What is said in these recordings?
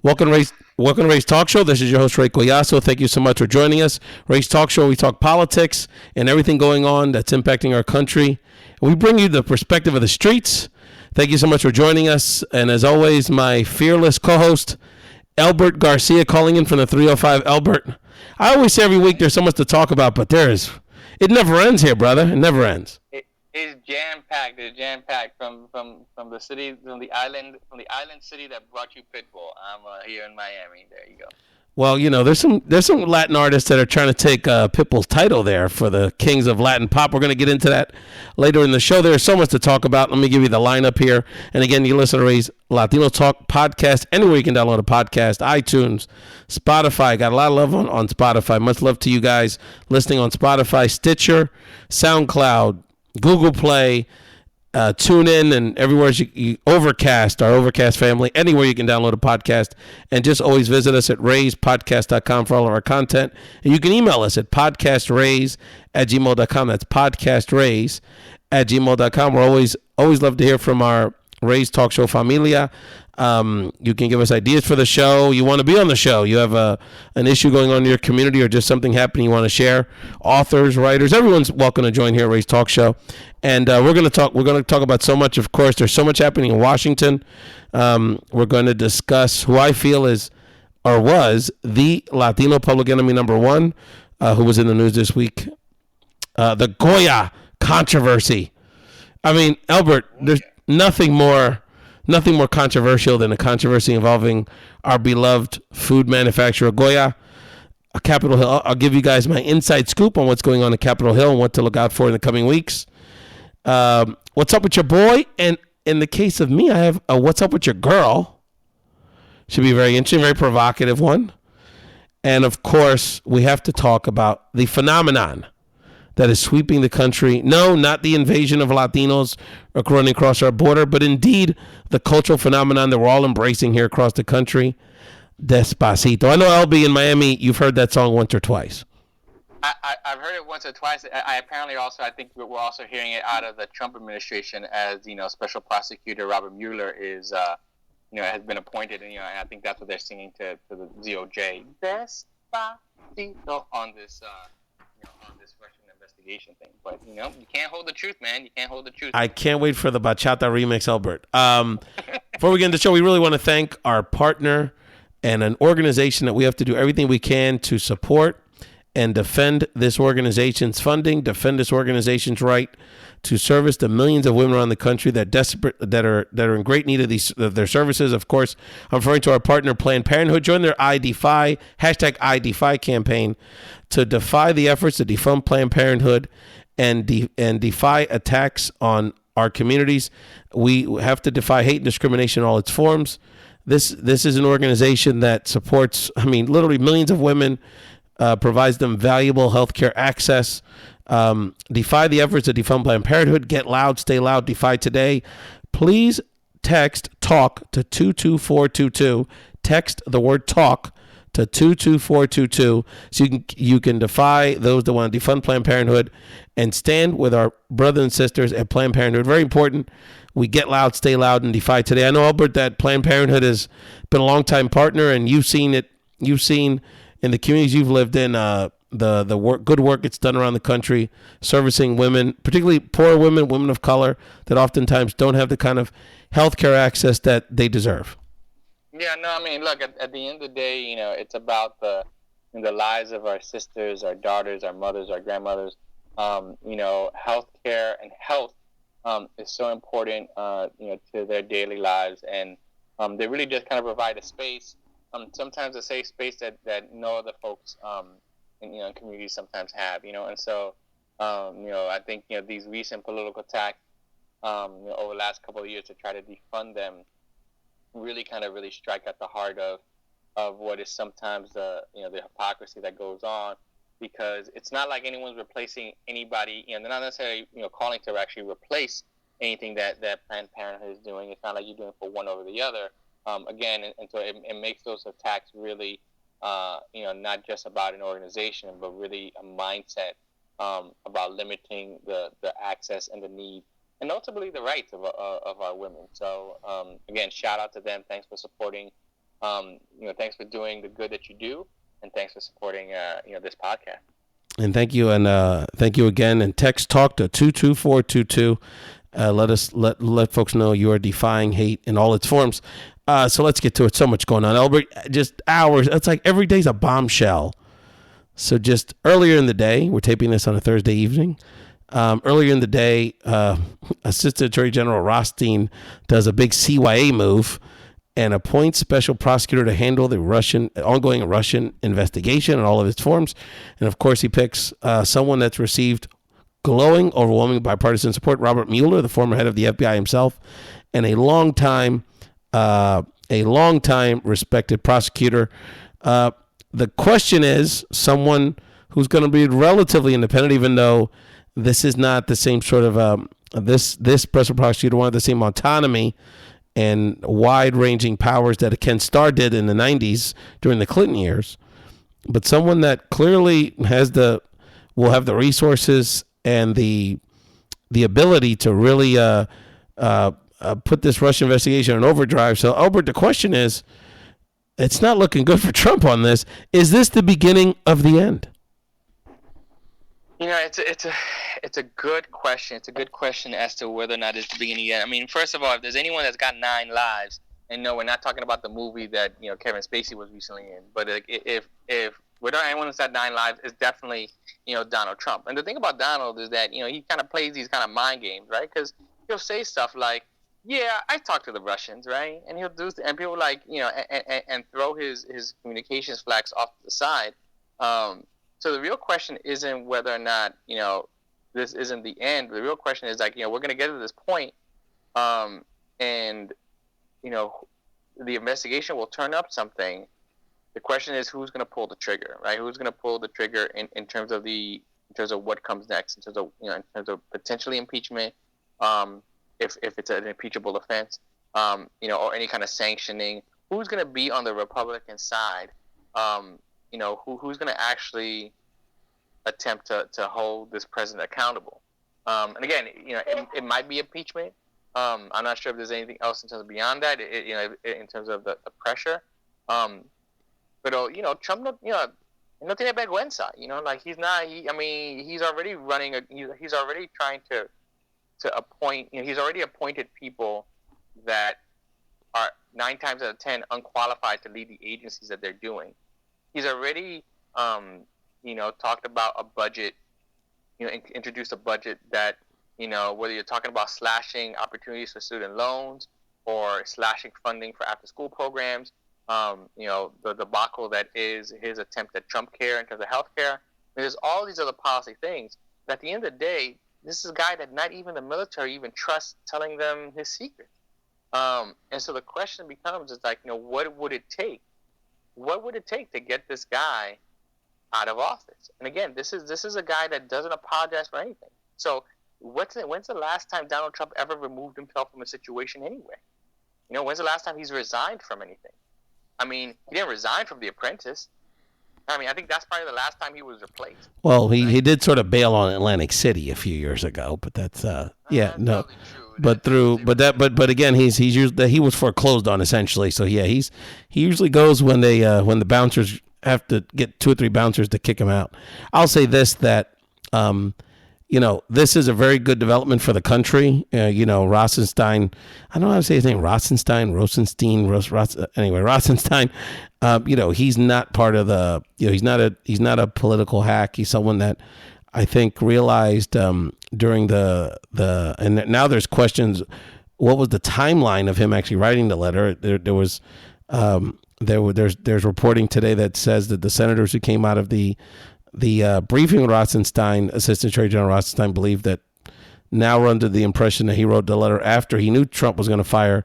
Welcome to Ray's Talk Show. This is your host, Ray Collazo. Thank you so much for joining us. Ray's Talk Show, we talk politics and everything going on that's impacting our country. We bring you the perspective of the streets. Thank you so much for joining us. And as always, my fearless co-host, Elbert Garcia, calling in from the 305. Elbert, I always say every week there's so much to talk about, but it never ends here, brother. It never ends. It's jam packed. It's jam packed from the city, from the island city that brought you Pitbull. I'm here in Miami. There you go. Well, you know, there's some Latin artists that are trying to take Pitbull's title there for the Kings of Latin Pop. We're going to get into that later in the show. There's so much to talk about. Let me give you the lineup here. And again, you listen to Ray's Latino Talk podcast anywhere you can download a podcast, iTunes, Spotify. Got a lot of love on Spotify. Much love to you guys listening on Spotify, Stitcher, SoundCloud, Google Play, tune in, and everywhere you Overcast, our Overcast family, anywhere you can download a podcast. And just always visit us at rayspodcast.com for all of our content. And you can email us at podcastrays@gmail.com. That's podcastrays@gmail.com. We're always love to hear from our Ray's Talk Show familia. You can give us ideas for the show. You want to be on the show. You have an issue going on in your community or just something happening you want to share. Authors, writers, everyone's welcome to join here at Ray's Talk Show. And we're going to talk about so much. Of course, there's so much happening in Washington. We're going to discuss who I feel is or was the Latino public enemy number one, who was in the news this week. The GOYA controversy. I mean, Elbert, there's nothing more controversial than a controversy involving our beloved food manufacturer, GOYA, Capitol Hill. I'll give you guys my inside scoop on what's going on at Capitol Hill and what to look out for in the coming weeks. What's up with your boy? And in the case of me, I have a what's up with your girl. Should be a very interesting, very provocative one. And of course, we have to talk about the phenomenon that is sweeping the country. No, not the invasion of Latinos running across our border, but indeed the cultural phenomenon that we're all embracing here across the country, Despacito. I know, LB, in Miami, you've heard that song once or twice. I've heard it once or twice. I think we're also hearing it out of the Trump administration, as Special Prosecutor Robert Muller is, has been appointed, and and I think that's what they're singing to the DOJ. Despacito on this Russian investigation thing. But you can't hold the truth, man. You can't hold the truth. I can't wait for the bachata remix, Elbert. Before we get into the show, we really want to thank our partner and an organization that we have to do everything we can to support and defend this organization's funding, defend this organization's right to service the millions of women around the country that are in great need of their services. Of course, I'm referring to our partner, Planned Parenthood. Join their #IDefy campaign to defy the efforts to defund Planned Parenthood and defy attacks on our communities. We have to defy hate and discrimination in all its forms. This is an organization that supports, literally millions of women, provides them valuable healthcare access. Defy the efforts to defund Planned Parenthood. Get loud, stay loud, defy today. Please text TALK to 22422. Text the word TALK to 22422 so you can defy those that want to defund Planned Parenthood and stand with our brothers and sisters at Planned Parenthood. Very important. We get loud, stay loud, and defy today. I know, Albert, that Planned Parenthood has been a longtime partner, and you've seen in the communities you've lived in, the good work it's done around the country, servicing women, particularly poor women of color, that oftentimes don't have the kind of healthcare access that they deserve. Yeah, no, look, at the end of the day, it's about the lives of our sisters, our daughters, our mothers, our grandmothers. Healthcare and health is so important, to their daily lives, and they really just kind of provide a space. Sometimes a safe space that no other folks in communities sometimes have, and so I think these recent political attacks over the last couple of years to try to defund them really strike at the heart of what is sometimes the hypocrisy that goes on, because it's not like anyone's replacing anybody. They're not necessarily calling to actually replace anything that Planned Parenthood is doing. It's not like you're doing for one over the other. Again, and so it makes those attacks really, not just about an organization, but really a mindset about limiting the access and the need, and ultimately the rights of our women. So, again, shout out to them. Thanks for supporting Thanks for doing the good that you do, and thanks for supporting this podcast. And thank you, and thank you again. And text talk to 22422. Let folks know you are defying hate in all its forms. So let's get to it. So much going on, Elbert. Just hours. It's like every day's a bombshell. So just earlier in the day, we're taping this on a Thursday evening. Earlier in the day, Assistant Attorney General Rothstein does a big CYA move and appoints Special Prosecutor to handle the ongoing Russian investigation in all of its forms. And of course, he picks someone that's received glowing, overwhelming bipartisan support, Robert Muller, the former head of the FBI himself, and a long-time respected prosecutor. The question is someone who's going to be relatively independent, even though this is not the same sort of this special prosecutor wanted the same autonomy and wide-ranging powers that Ken Starr did in the 90s during the Clinton years, but someone that clearly will have the resources and the ability to really put this Russian investigation in overdrive. So, Elbert, the question is, it's not looking good for Trump on this. Is this the beginning of the end? It's a good question. It's a good question as to whether or not it's the beginning yet. I mean, first of all, if there's anyone that's got 9 lives, and no, we're not talking about the movie that Kevin Spacey was recently in, but if without anyone that's got 9 lives, it's definitely Donald Trump. And the thing about Donald is that he kind of plays these kind of mind games, right? Because he'll say stuff like, "Yeah, I talked to the Russians," right? And he'll do, and people and throw his communications flags off to the side. So the real question isn't whether or not, this isn't the end. The real question is we're going to get to this point, and, the investigation will turn up something. The question is who's going to pull the trigger, right? Who's going to pull the trigger in terms of what comes next, in terms of potentially impeachment, if it's an impeachable offense, or any kind of sanctioning. Who's going to be on the Republican side? Who's going to actually attempt to hold this president accountable? And again, it might be impeachment. I'm not sure if there's anything else in terms of beyond that. In terms of the pressure. But Trump, no tiene vergüenza. He's not. He's already running. He's already trying to appoint. He's already appointed people that are 9 times out of 10 unqualified to lead the agencies that they're doing. He's already, talked about a budget, introduced a budget that, whether you're talking about slashing opportunities for student loans or slashing funding for after-school programs, the debacle that is his attempt at Trump care in terms of health care. There's all these other policy things. But at the end of the day, this is a guy that not even the military even trusts telling them his secret. And so the question becomes, what would it take? What would it take to get this guy out of office? And again, this is a guy that doesn't apologize for anything. So when's the last time Donald Trump ever removed himself from a situation anyway? When's the last time he's resigned from anything? He didn't resign from The Apprentice. I think that's probably the last time he was replaced. Well, he did sort of bail on Atlantic City a few years ago, but that's no. But again, he was foreclosed on essentially. So yeah, he usually goes when the bouncers have to get 2 or 3 bouncers to kick him out. I'll say this, that this is a very good development for the country. Rosenstein, I don't know how to say his name, Rosenstein. He's not part of the, he's not a political hack. He's someone that I think realized during and now there's questions, what was the timeline of him actually writing the letter? There's reporting today that says that the senators who came out of the briefing with Rosenstein, Assistant Attorney General Rosenstein, believed that now we're under the impression that he wrote the letter after he knew Trump was going to fire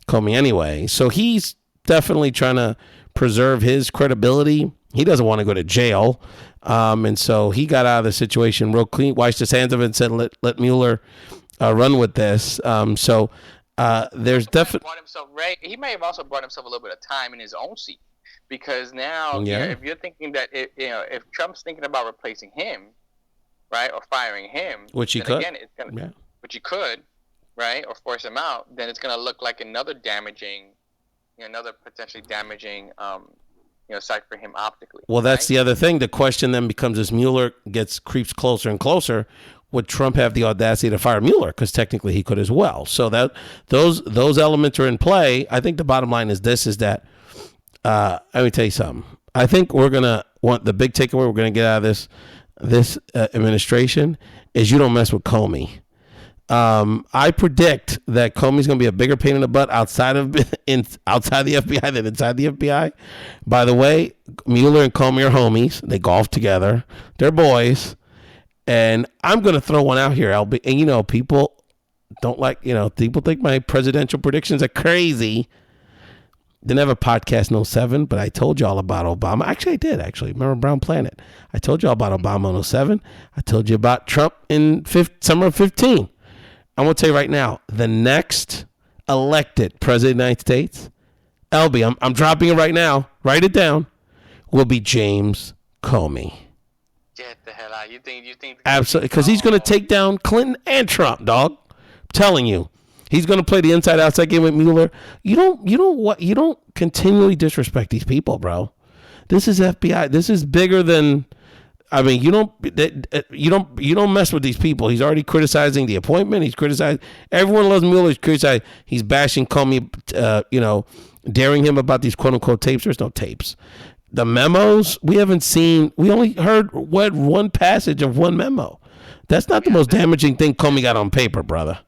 Comey anyway. So he's definitely trying to preserve his credibility. He doesn't want to go to jail. And so he got out of the situation real clean, washed his hands of it, and said, let Mueller run with this. There's definitely... He may have also brought himself a little bit of time in his own seat. Because now, if you're thinking that, if Trump's thinking about replacing him, right, or firing him, which he could, again, which he could, right, or force him out, then it's going to look like another damaging another potentially damaging site for him optically. Well, that's the other thing. The question then becomes: as Mueller creeps closer and closer, would Trump have the audacity to fire Mueller? Because technically he could as well. So that those elements are in play. I think the bottom line is this: is that let me tell you something. I think we're gonna want the big takeaway we're gonna get out of this administration is you don't mess with Comey. I predict that Comey's going to be a bigger pain in the butt outside the FBI than inside the FBI. By the way, Mueller and Comey are homies. They golf together. They're boys. And I'm going to throw one out here, LB. And, people don't people think my presidential predictions are crazy. Didn't have a podcast in 07, but I told you all about Obama. Actually, I did, Remember Brown Planet? I told you all about Obama in 07. I told you about Trump in summer of 15. I'm going to tell you right now, the next elected president of the United States, LB, I'm dropping it right now, write it down, will be James Comey. Get the hell out. You think Absolutely, because he's going to take down Clinton and Trump, dog. I'm telling you. He's going to play the inside-outside game with Mueller. You don't continually disrespect these people, bro. This is FBI. This is bigger than... I mean, you don't mess with these people. He's already criticizing the appointment. He's criticizing everyone loves Mueller. He's criticizing. He's bashing Comey. Daring him about these quote unquote tapes. There's no tapes. The memos we haven't seen. We only heard one passage of one memo. That's not the most damaging thing Comey got on paper, brother.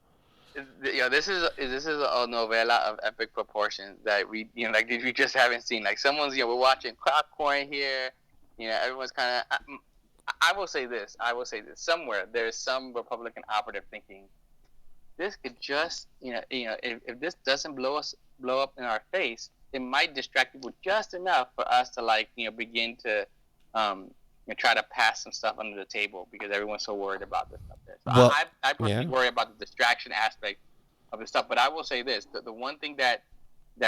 This is a novella of epic proportions that we we just haven't seen. Like someone's we're watching popcorn here. Everyone's kind of. I will say this. Somewhere there's some Republican operative thinking this could just, if this doesn't blow up in our face, it might distract people just enough for us to begin to try to pass some stuff under the table because everyone's so worried about this stuff there. So I personally worry about the distraction aspect of the stuff. But I will say this: the one thing that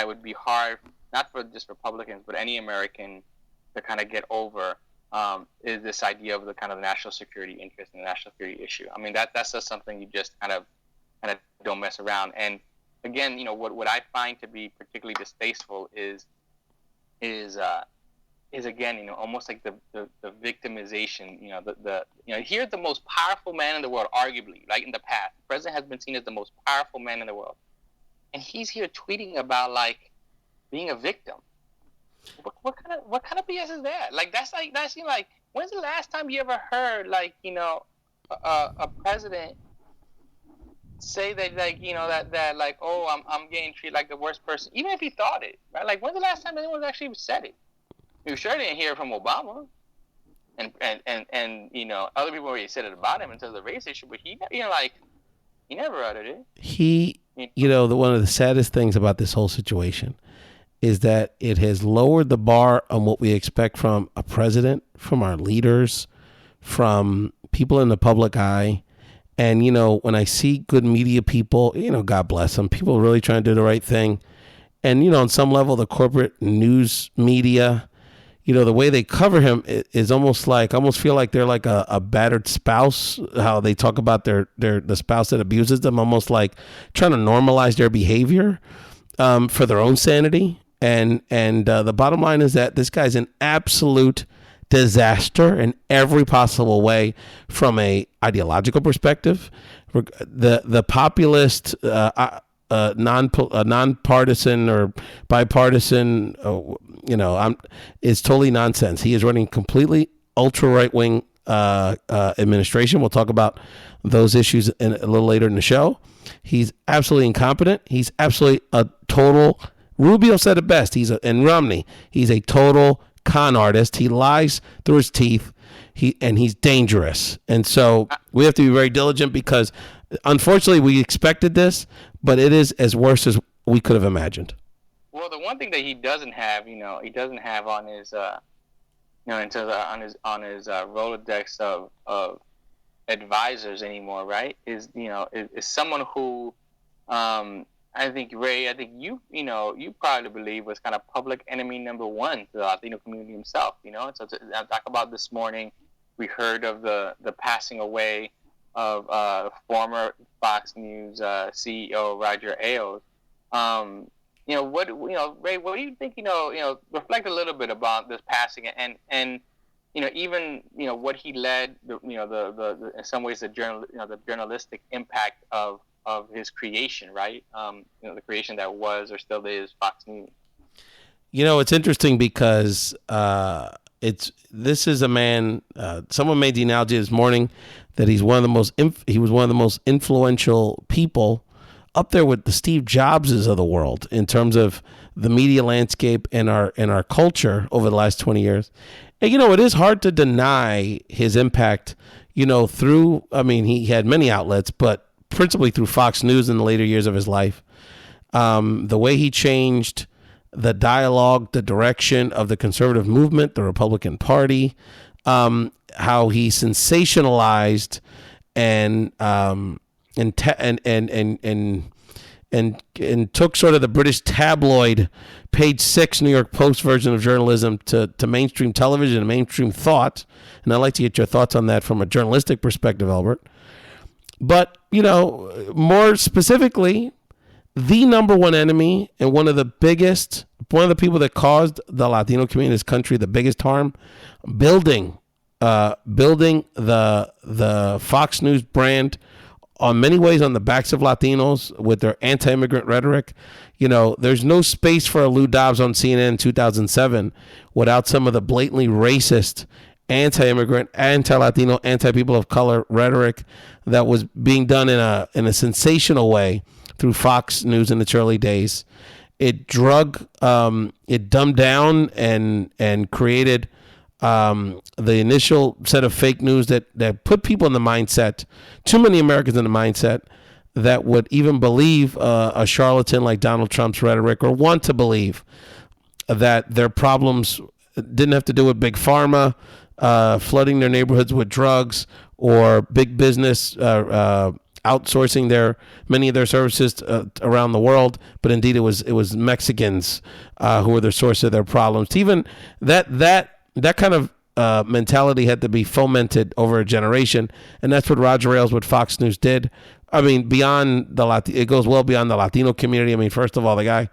would be hard, not for just Republicans, but any American to kind of get over. Is this idea of the kind of national security interest and the national security issue? I mean, that's just something you just kind of don't mess around. And again, what I find to be particularly distasteful is again, almost like the victimization. Here's the most powerful man in the world, arguably, like in the past. The president has been seen as the most powerful man in the world, and he's here tweeting about being a victim. What kind of BS is that? When's the last time you ever heard a president say that I'm getting treated like the worst person, even if he thought it, right? Like when's the last time anyone actually said it? You sure didn't hear it from Obama, and other people already said it about him in terms of the race issue, but he never uttered it. One of the saddest things about this whole situation is that it has lowered the bar on what we expect from a president, from our leaders, from people in the public eye. And, when I see good media people, God bless them, people really trying to do the right thing. And, on some level, the corporate news media, the way they cover him is almost feel like they're like a battered spouse, how they talk about the spouse that abuses them, almost like trying to normalize their behavior for their own sanity. And the bottom line is that this guy's an absolute disaster in every possible way, from a ideological perspective. The populist, nonpartisan or bipartisan, is totally nonsense. He is running completely ultra right wing administration. We'll talk about those issues a little later in the show. He's absolutely incompetent. He's absolutely a total. Rubio said it best. And Romney. He's a total con artist. He lies through his teeth. He's dangerous. And so we have to be very diligent because, unfortunately, we expected this, but it is as worse as we could have imagined. Well, the one thing that he doesn't have, on his, in terms of on his Rolodex of advisors anymore, right? Is someone who. I think Ray, you probably believe was kind of public enemy number one to the Latino community himself. So to talk about this morning, we heard of the passing away of former Fox News CEO Roger Ailes. Ray, what do you think? Reflect a little bit about this passing, and even what he led. The in some ways the journalistic impact of his creation, right? The creation that was or still is Fox News. It's interesting because this is a man. Someone made the analogy this morning that he was one of the most influential people, up there with the Steve Jobses of the world in terms of the media landscape and our culture over the last 20 years. And it is hard to deny his impact. Through he had many outlets, but principally through Fox News in the later years of his life. The way he changed the dialogue, the direction of the conservative movement, the Republican Party, how he sensationalized and took sort of the British tabloid page 6 New York Post version of journalism to mainstream television and mainstream thought. And I'd like to get your thoughts on that from a journalistic perspective, Elbert. But, more specifically, the number one enemy and one of the people that caused the Latino community in this country the biggest harm, building the Fox News brand on many ways on the backs of Latinos with their anti-immigrant rhetoric. There's no space for a Lou Dobbs on CNN in 2007 without some of the blatantly racist, anti-immigrant, anti-Latino, anti-people of color rhetoric that was being done in a sensational way through Fox News in its early days. It dumbed down and created the initial set of fake news that put people in the mindset, too many Americans in the mindset, that would even believe a charlatan like Donald Trump's rhetoric, or want to believe that their problems didn't have to do with big pharma flooding their neighborhoods with drugs, or big business outsourcing many of their services around the world, but indeed it was Mexicans who were the source of their problems. Even that kind of mentality had to be fomented over a generation, and that's what Roger Ailes with Fox News did. Beyond it goes well beyond the Latino community. First of all, the guy,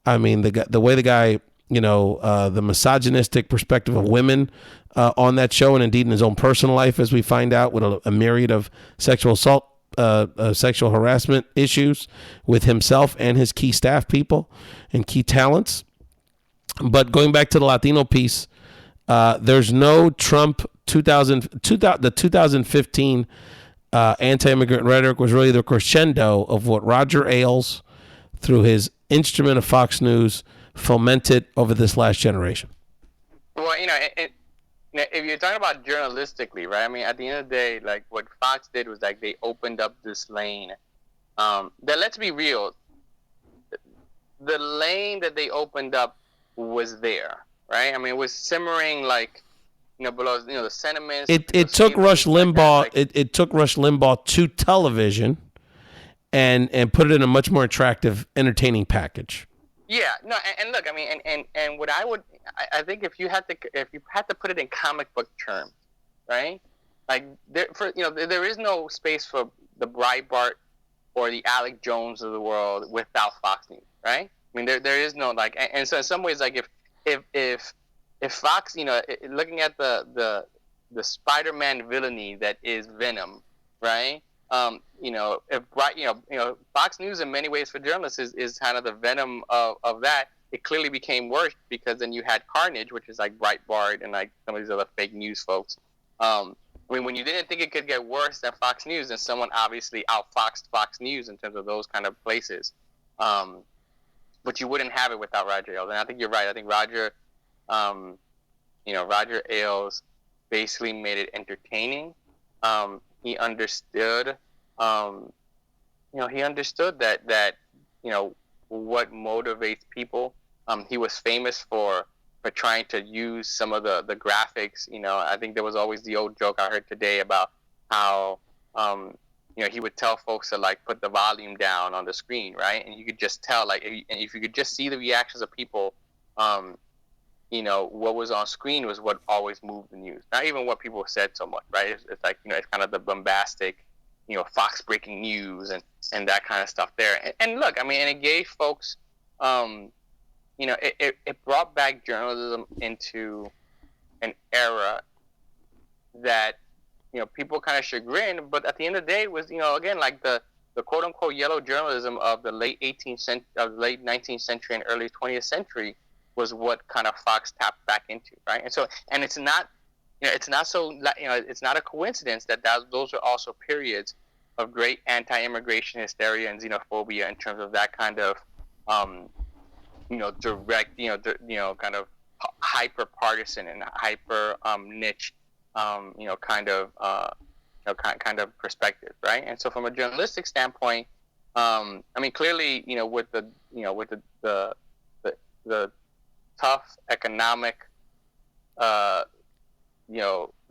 the way the guy, the misogynistic perspective of women on that show, and indeed in his own personal life, as we find out, with a myriad of sexual assault, sexual harassment issues with himself and his key staff people and key talents. But going back to the Latino piece, there's no Trump the 2015 anti-immigrant rhetoric was really the crescendo of what Roger Ailes, through his instrument of Fox News, fomented over this last generation. Well, if you're talking about journalistically, right? At the end of the day, like what Fox did was like they opened up this lane. That, let's be real, the lane that they opened up was there, right? It was simmering like, below, the sentiments. It took Rush Limbaugh. It took Rush Limbaugh to television, and put it in a much more attractive, entertaining package. Yeah, no, and look, and what I think if you had to put it in comic book terms, right? Like there is no space for the Breitbart or the Alec Jones of the world without Fox News, right? There is no and so in some ways, like if Fox, looking at the Spider-Man villainy that is Venom, right? Fox News in many ways for journalists is kind of the Venom of that. It clearly became worse because then you had Carnage, which is like Breitbart and like some of these other fake news folks. When you didn't think it could get worse than Fox News, then someone obviously outfoxed Fox News in terms of those kind of places. But you wouldn't have it without Roger Ailes. And I think you're right. I think Roger Ailes basically made it entertaining. He understood, that what motivates people. He was famous for trying to use some of the graphics. I think there was always the old joke I heard today about how, he would tell folks to like put the volume down on the screen, right? And you could just tell, like, if you could just see the reactions of people, what was on screen was what always moved the news. Not even what people said so much, right? It's like, it's kind of the bombastic, Fox breaking news and that kind of stuff there. And look, and it gave folks it brought back journalism into an era that, people kind of chagrin, but at the end of the day it was, again, like the quote unquote yellow journalism of the late 19th century and early 20th century was what kind of Fox tapped back into, right? And so, and it's not, it's not so, it's not a coincidence that those are also periods of great anti-immigration hysteria and xenophobia in terms of that kind of, direct, kind of hyper partisan and hyper niche, kind of, kind of perspective, right? And so, from a journalistic standpoint, I mean, clearly, with the tough economic, the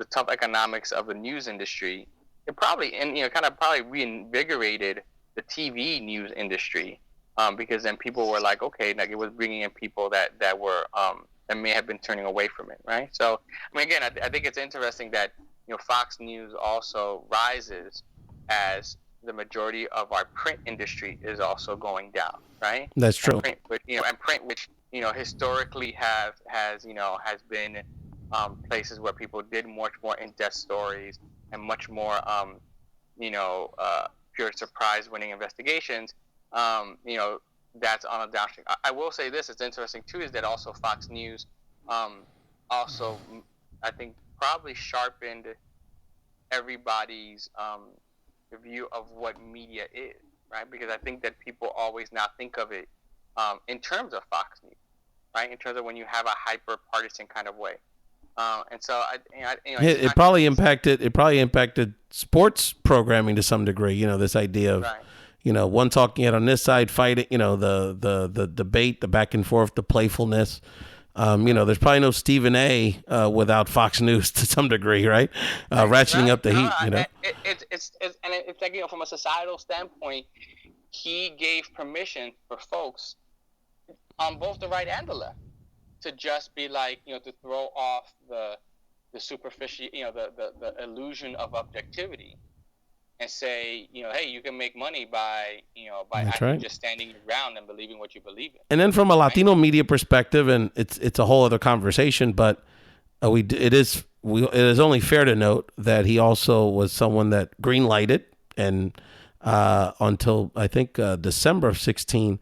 tough economics of the news industry, it probably, and kind of probably reinvigorated the TV news industry, because then people were like, okay, like it was bringing in people that were that may have been turning away from it, right? So, I mean, again, I think it's interesting that Fox News also rises as the majority of our print industry is also going down, right? That's true. And print, which historically has been places where people did much more in-depth stories and much more pure surprise-winning investigations. That's on a downstream. I will say this: it's interesting too, is that also Fox News, also I think probably sharpened everybody's view of what media is, right? Because I think that people always now think of it in terms of Fox News, right? In terms of when you have a hyper partisan kind of way, and so it probably impacted sports programming to some degree. This idea of one talking head on this side fighting, the debate, the back and forth, the playfulness. There's probably no Stephen A. Without Fox News to some degree, right? Ratcheting up the heat. It's like, from a societal standpoint, he gave permission for folks on both the right and the left to just be like, to throw off the superficial, the illusion of objectivity, and say, hey, you can make money by actually just standing your ground and believing what you believe in. And then from a Latino media perspective, and it's a whole other conversation, but it is only fair to note that he also was someone that green lighted and until I think December of 2016,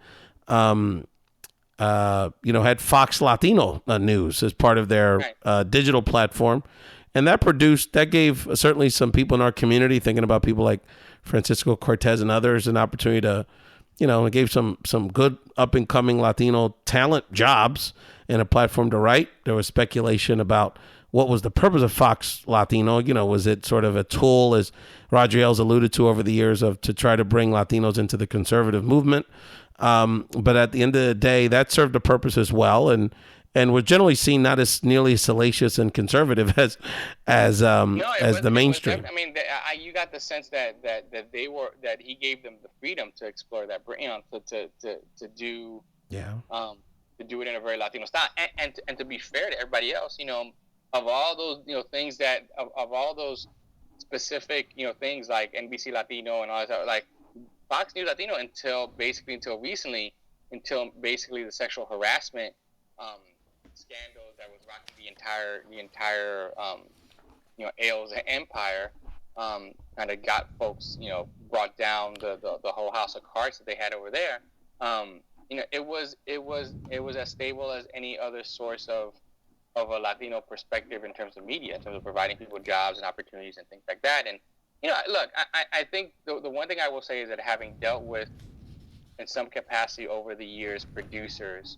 had Fox Latino News as part of their digital platform. And that gave certainly some people in our community, thinking about people like Francisco Cortez and others, an opportunity to, it gave some good up and coming Latino talent jobs and a platform to write. There was speculation about what was the purpose of Fox Latino. Was it sort of a tool, as Roger Ailes alluded to over the years, to try to bring Latinos into the conservative movement? But at the end of the day, that served a purpose as well, and was generally seen not as nearly salacious and conservative as the mainstream. I mean, you got the sense that he gave them the freedom to explore that, to do it in a very Latino style, and to be fair to everybody else, of all those things that of all those specific things like NBC Latino and all that stuff, like Fox News Latino until basically the sexual harassment scandal that was rocking the entire Ailes empire, kind of got folks brought down the whole house of cards that they had over there. It was as stable as any other source of a Latino perspective in terms of media, in terms of providing people jobs and opportunities and things like that. And look, I think the one thing I will say is that, having dealt with, in some capacity over the years, producers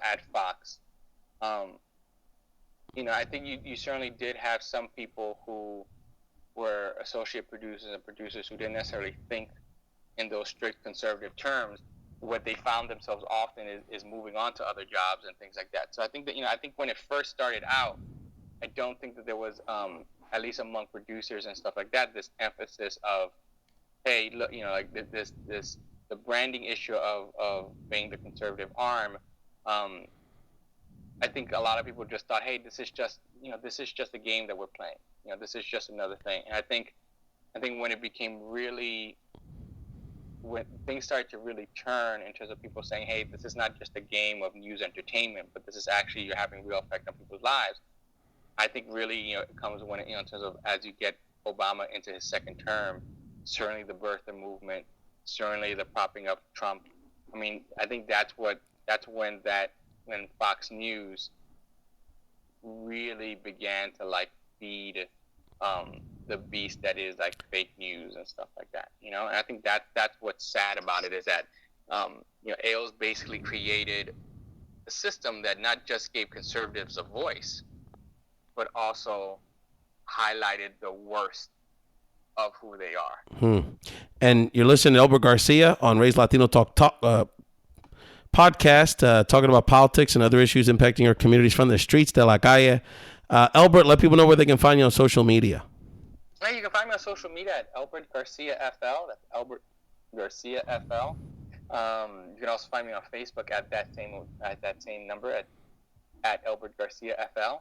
at Fox, I think you certainly did have some people who were associate producers and producers who didn't necessarily think in those strict conservative terms. What they found themselves often is moving on to other jobs and things like that. So I think that, I think when it first started out, I don't think that there was, at least among producers and stuff like that, this emphasis of, hey, look, like the branding issue of being the conservative arm. I think a lot of people just thought, hey, this is just a game that we're playing. This is just another thing. And I think when it became really when things start to really turn in terms of people saying, hey, this is not just a game of news entertainment, but this is actually, you're having real effect on people's lives. I think really, it comes when, in terms of as you get Obama into his second term, certainly the birther movement, certainly the propping up Trump. I mean, I think that's when Fox News really began to like feed the beast that is like fake news and stuff like that, And I think that's what's sad about it, is that Ailes basically created a system that not just gave conservatives a voice, but also highlighted the worst of who they are. And you're listening to Elbert Garcia on Raise Latino Talk podcast, talking about politics and other issues impacting our communities from the streets de la calle. Elbert, let people know where they can find you on social media. Hey, you can find me on social media at Elbert Garcia FL. That's Elbert Garcia FL. You can also find me on Facebook at that same number at Elbert Garcia FL.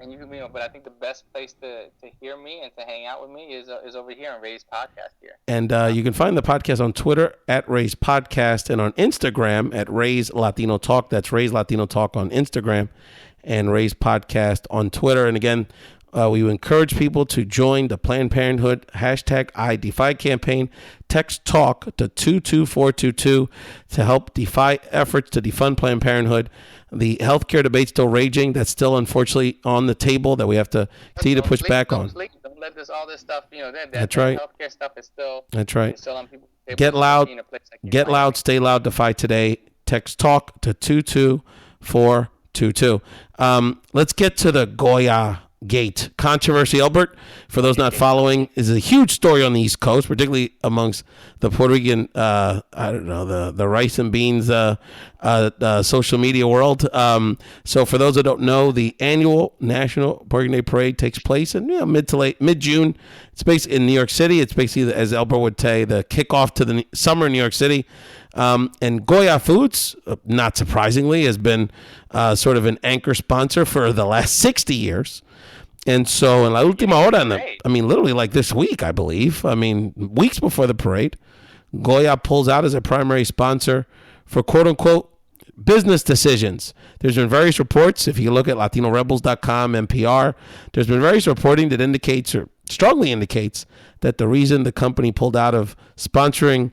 And you can but I think the best place to hear me and to hang out with me is over here on Ray's podcast here. And you can find the podcast on Twitter at Ray's Podcast and on Instagram at Ray's Latino Talk. That's Ray's Latino Talk on Instagram and Ray's Podcast on Twitter. And again, we encourage people to join the Planned Parenthood #IDefy campaign. Text TALK to 22422 to help defy efforts to defund Planned Parenthood. The healthcare debate still raging. That's still unfortunately on the table that we have to continue to push back on. Don't let all this stuff, that's right. Healthcare stuff is still. That's right. Still on people's tables. Get loud. Get loud. Stay loud. Defy today. Text TALK to 22422. Let's get to the GOYA Gate controversy. Elbert, for those not following, is a huge story on the East Coast, particularly amongst the Puerto Rican, the rice and beans social media world. So for those that don't know, the annual National Puerto Rican Day Parade takes place in mid-June. It's based in New York City. It's basically, as Elbert would say, the kickoff to the summer in New York City. And GOYA Foods, not surprisingly, has been sort of an anchor sponsor for the last 60 years. And so in la última hora, literally like this week, I believe, weeks before the parade, GOYA pulls out as a primary sponsor for quote-unquote business decisions. There's been various reports. If you look at LatinoRebels.com, NPR, there's been various reporting that indicates or strongly indicates that the reason the company pulled out of sponsoring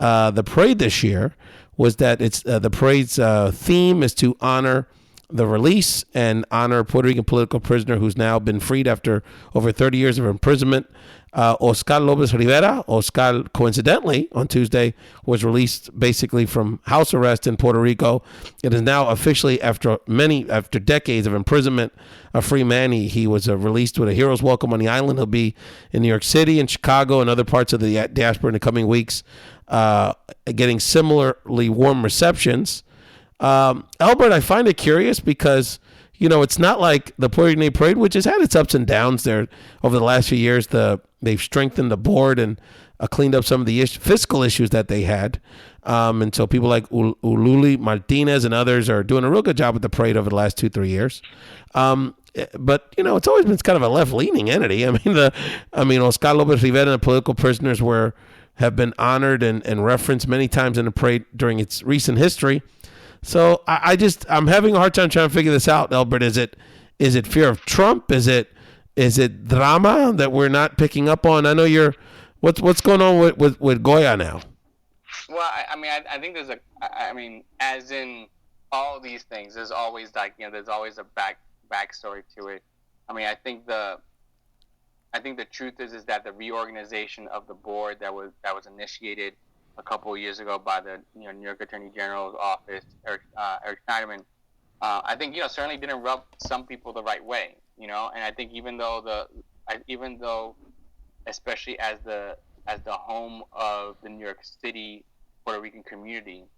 the parade this year was that it's the parade's theme is to honor the release and honor a Puerto Rican political prisoner who's now been freed after over 30 years of imprisonment. Oscar Lopez Rivera. Oscar, coincidentally, on Tuesday, was released basically from house arrest in Puerto Rico. It is now officially, after decades of imprisonment, a free man. He was released with a hero's welcome on the island. He'll be in New York City and Chicago and other parts of the diaspora in the coming weeks, getting similarly warm receptions. Elbert, I find it curious because, it's not like the Puerto Rican Day Parade, which has had its ups and downs there over the last few years. They've strengthened the board and cleaned up some of the fiscal issues that they had. And so people like Ululi Martinez and others are doing a real good job with the parade over the last 2-3 years. But, it's always been kind of a left-leaning entity. Oscar Lopez Rivera and the political prisoners have been honored and referenced many times in the parade during its recent history. So I'm having a hard time trying to figure this out, Elbert. Is it fear of Trump? Is it drama that we're not picking up on? I know what's going on with GOYA now? Well, I think as in all these things, there's always there's always a backstory to it. I think the truth is that the reorganization of the board that was initiated a couple of years ago by the New York Attorney General's office, Eric Schneiderman, I think certainly didn't rub some people the right way, and I think even though especially as the home of the New York City Puerto Rican community,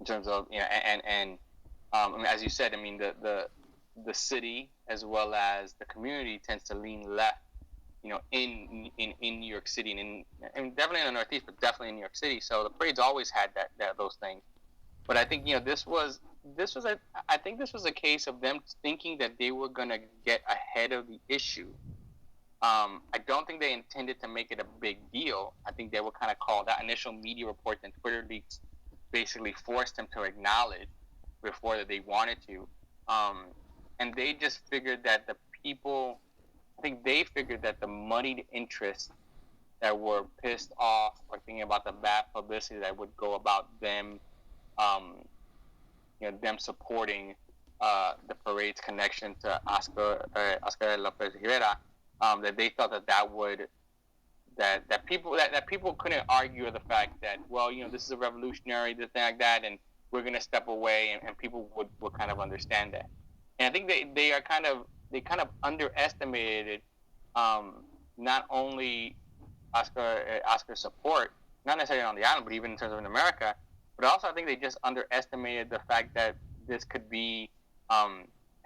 in terms of as you said, the city as well as the community tends to lean left, in New York City and definitely in the Northeast, but definitely in New York City. So the parade's always had those things. But I think this was a case of them thinking that they were gonna get ahead of the issue, I don't think they intended to make it a big deal. I think they were kind of called that initial media reports and Twitter leaks basically forced them to acknowledge before that they wanted to. And they just figured that they figured that the moneyed interests that were pissed off or thinking about the bad publicity that would go about them, them supporting the parade's connection to Oscar Lopez Rivera, that they thought that people couldn't argue the fact that, well, this is a revolutionary, this thing like that, and we're going to step away, and people would kind of understand that. And I think they kind of underestimated not only Oscar's support, not necessarily on the island, but even in terms of in America, but also I think they just underestimated the fact that this could be,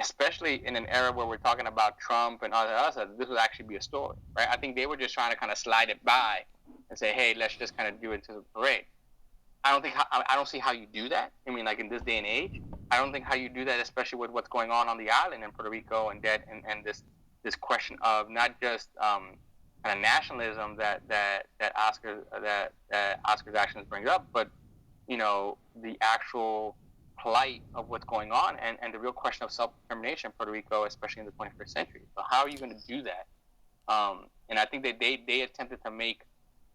especially in an era where we're talking about Trump and all that other stuff, this would actually be a story, right? I think they were just trying to kind of slide it by and say, hey, let's just kind of do it to the parade. I don't see how you do that. I mean, like in this day and age, I don't think how you do that, especially with what's going on the island in Puerto Rico and this question of not just kind of nationalism that Oscar's actions bring up, but the actual plight of what's going on and the real question of self-determination in Puerto Rico, especially in the 21st century. So how are you going to do that? And I think that they attempted to make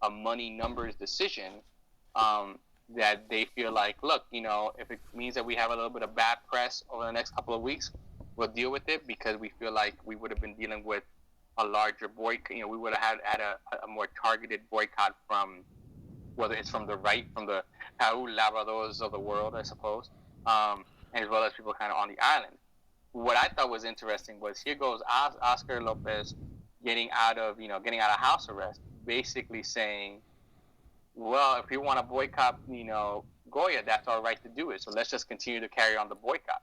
a money numbers decision that they feel like, look, if it means that we have a little bit of bad press over the next couple of weeks, we'll deal with it, because we feel like we would have been dealing with a larger boycott. We would have had a more targeted boycott from, whether it's from the right, from the Raul Labradors of the world, I suppose, as well as people kind of on the island. What I thought was interesting was, here goes Oscar Lopez getting out of house arrest, basically saying, well, if you want to boycott, GOYA, that's our right to do it. So let's just continue to carry on the boycott.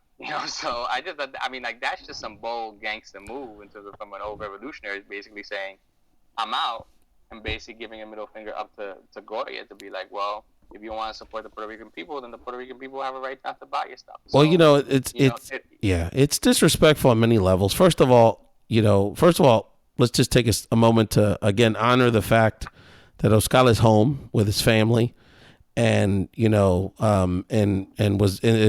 So that's just some bold gangster move in terms of, from an old revolutionary, basically saying, I'm out, and basically giving a middle finger up to GOYA to be like, well, if you want to support the Puerto Rican people, then the Puerto Rican people have a right not to buy your stuff. So, well, it's disrespectful on many levels. First of all, let's just take a moment to again honor the fact that Oscar is home with his family, and is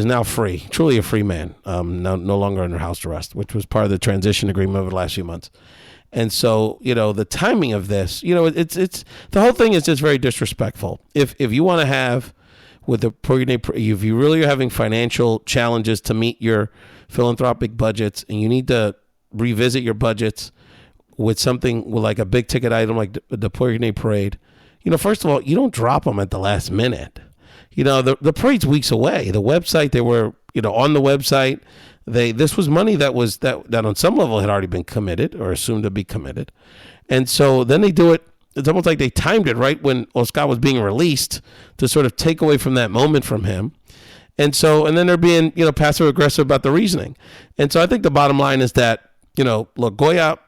now free, truly a free man, no longer under house arrest, which was part of the transition agreement over the last few months. And so, the timing of this, it's the whole thing is just very disrespectful. If you want to have with the if you really are having financial challenges to meet your philanthropic budgets, and you need to revisit your budgets with something like a big ticket item like the Puerto Rican parade, first of all, you don't drop them at the last minute. The parade's weeks away. The website, they were, on the website, this was money that on some level had already been committed or assumed to be committed. And so then they do it. It's almost like they timed it right when Oscar was being released to sort of take away from that moment from him. And then they're being, passive aggressive about the reasoning. And so I think the bottom line is that, look, GOYA,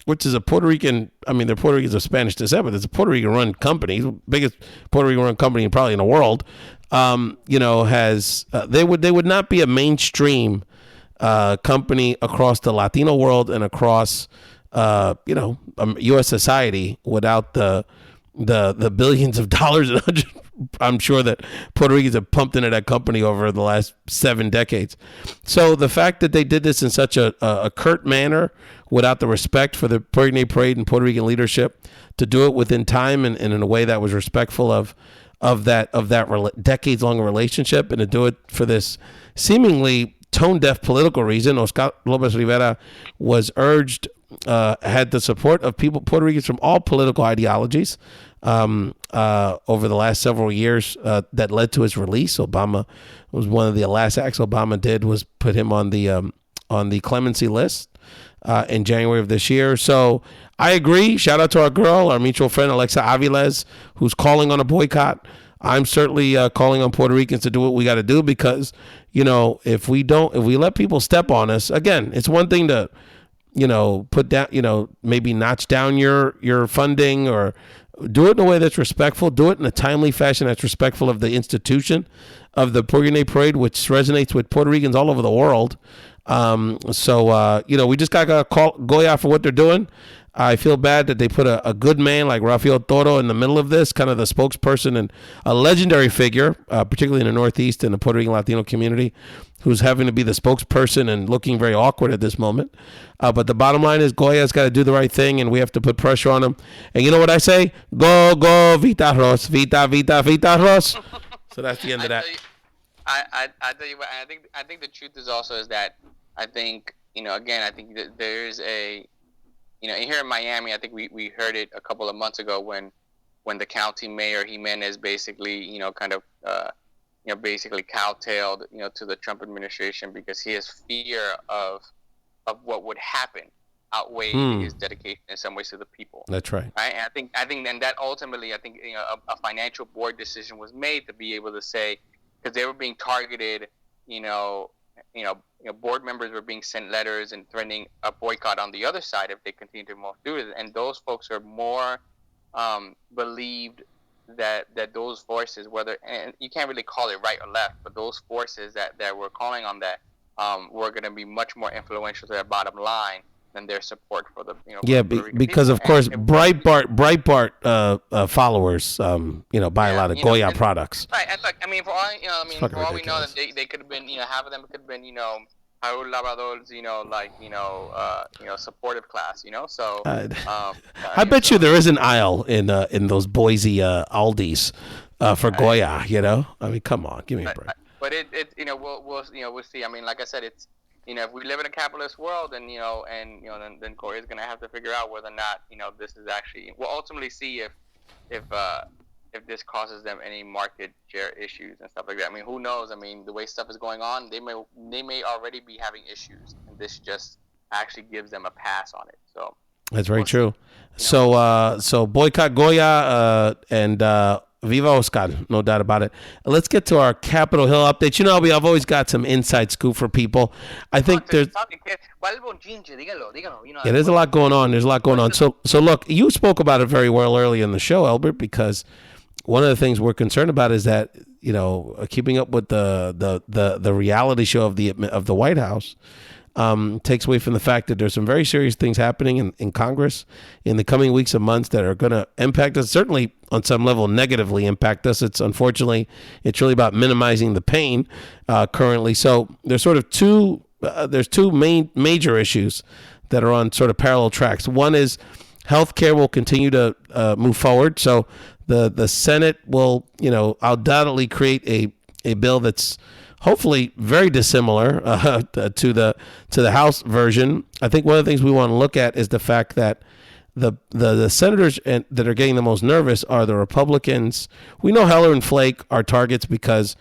which is a Puerto Rican, they're Puerto Ricans of Spanish descent, but it's a Puerto Rican run company, biggest Puerto Rican run company probably in the world, they would not be a mainstream company across the Latino world and across, U.S. society without the billions of dollars and I'm sure that Puerto Ricans have pumped into that company over the last 7 decades. So the fact that they did this in such a curt manner, without the respect for the Puerto Rican parade and Puerto Rican leadership, to do it within time and in a way that was respectful of that decades long relationship, and to do it for this seemingly tone deaf political reason. Oscar Lopez Rivera was urged, had the support of Puerto Ricans from all political ideologies over the last several years that led to his release. Obama was one of the last acts Obama did was put him on the clemency list in January of this year. So I agree. Shout out to our girl, our mutual friend Alexa Aviles, who's calling on a boycott. I'm certainly calling on Puerto Ricans to do what we got to do, because if we let people step on us, again, it's one thing to put down, maybe notch down your funding, or do it in a way that's respectful, do it in a timely fashion that's respectful of the institution of the Puerto Rican parade, which resonates with Puerto Ricans all over the world. We just got to call GOYA for what they're doing. I feel bad that they put a good man like Rafael Toro in the middle of this, kind of the spokesperson and a legendary figure, particularly in the Northeast and the Puerto Rican Latino community, who's having to be the spokesperson and looking very awkward at this moment. But the bottom line is Goya's got to do the right thing, and we have to put pressure on him. And you know what I say? Go, Vita Ros, Vita, Vita, Vita Ros. So that's the end of that. I tell you what, I think the truth is also is that I think, again, I think that there's a, here in Miami, I think we heard it a couple of months ago when the county mayor Jimenez basically, basically cowtailed, to the Trump administration because his fear of what would happen outweighed his dedication in some ways to the people. That's right. Right. And I think, and that ultimately, I think, a financial board decision was made to be able to say, because they were being targeted, board members were being sent letters and threatening a boycott on the other side if they continue to move through it. And those folks are more believed that those forces, and you can't really call it right or left, but those forces that were calling on that were going to be much more influential to their bottom line than their support for the because of course Breitbart followers buy a lot of Goya products. Right, and look, I mean, for all we know, that they could have been, half of them could have been, Raul Labrador's, supportive class, so. I bet you there is an aisle in those Boise Aldis for Goya, I mean, come on, give me a break. But we'll see. I mean, like I said, it's. If we live in a capitalist world, then then Goya is going to have to figure out whether or not this is actually. We'll ultimately see if this causes them any market share issues and stuff like that. I mean, who knows? I mean, the way stuff is going on, they may already be having issues, and this just actually gives them a pass on it. So that's very true. So boycott Goya and. Viva Oscar, no doubt about it. Let's get to our Capitol Hill updates. I've always got some inside scoop for people. I think there's a lot going on. There's a lot going on. So look, you spoke about it very well earlier in the show, Elbert, because one of the things we're concerned about is that keeping up with the reality show of the White House. Takes away from the fact that there's some very serious things happening in Congress in the coming weeks and months that are going to impact us, certainly on some level negatively impact us. It's really about minimizing the pain currently. So there's sort of two major issues that are on sort of parallel tracks. One is healthcare will continue to move forward. So the Senate will, undoubtedly create a bill that's hopefully very dissimilar to the House version. I think one of the things we want to look at is the fact that the senators that are getting the most nervous are the Republicans. We know Heller and Flake are targets because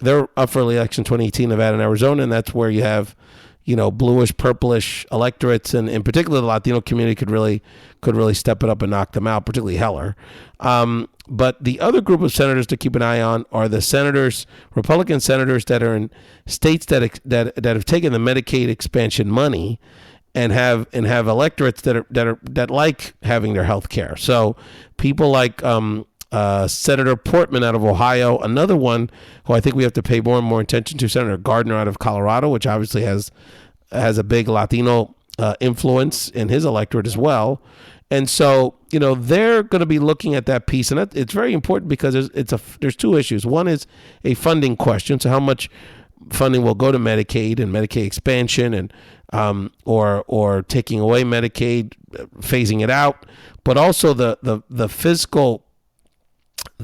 they're up for election 2018 Nevada and Arizona, and that's where you have bluish, purplish electorates, and in particular the Latino community could really step it up and knock them out, particularly Heller. But the other group of senators to keep an eye on are the Republican senators that are in states that have taken the Medicaid expansion money and have electorates that like having their health care. So people like Senator Portman out of Ohio, another one who I think we have to pay more and more attention to, Senator Gardner out of Colorado, which obviously has a big Latino influence in his electorate as well. And so, they're going to be looking at that piece, and it's very important because there's two issues. One is a funding question, so how much funding will go to Medicaid and Medicaid expansion, and or taking away Medicaid, phasing it out, but also the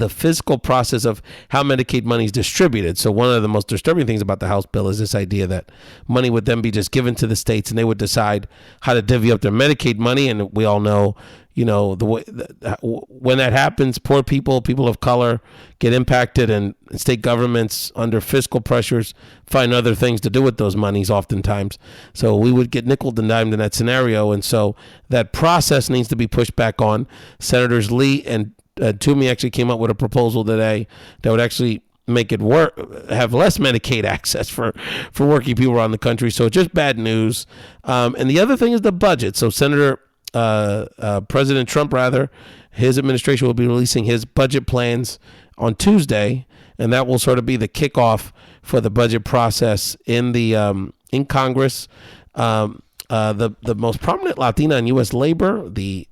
fiscal process of how Medicaid money is distributed. So one of the most disturbing things about the House bill is this idea that money would then be just given to the states and they would decide how to divvy up their Medicaid money. And we all know, the way when that happens, poor people of color get impacted, and state governments under fiscal pressures find other things to do with those monies oftentimes. So we would get nickeled and dimed in that scenario. And so that process needs to be pushed back on. Senators Lee and Toomey actually came up with a proposal today that would actually make it have less Medicaid access for working people around the country. So just bad news. And the other thing is the budget. So President Trump, his administration will be releasing his budget plans on Tuesday, and that will sort of be the kickoff for the budget process in Congress. the most prominent Latina in U.S. labor, the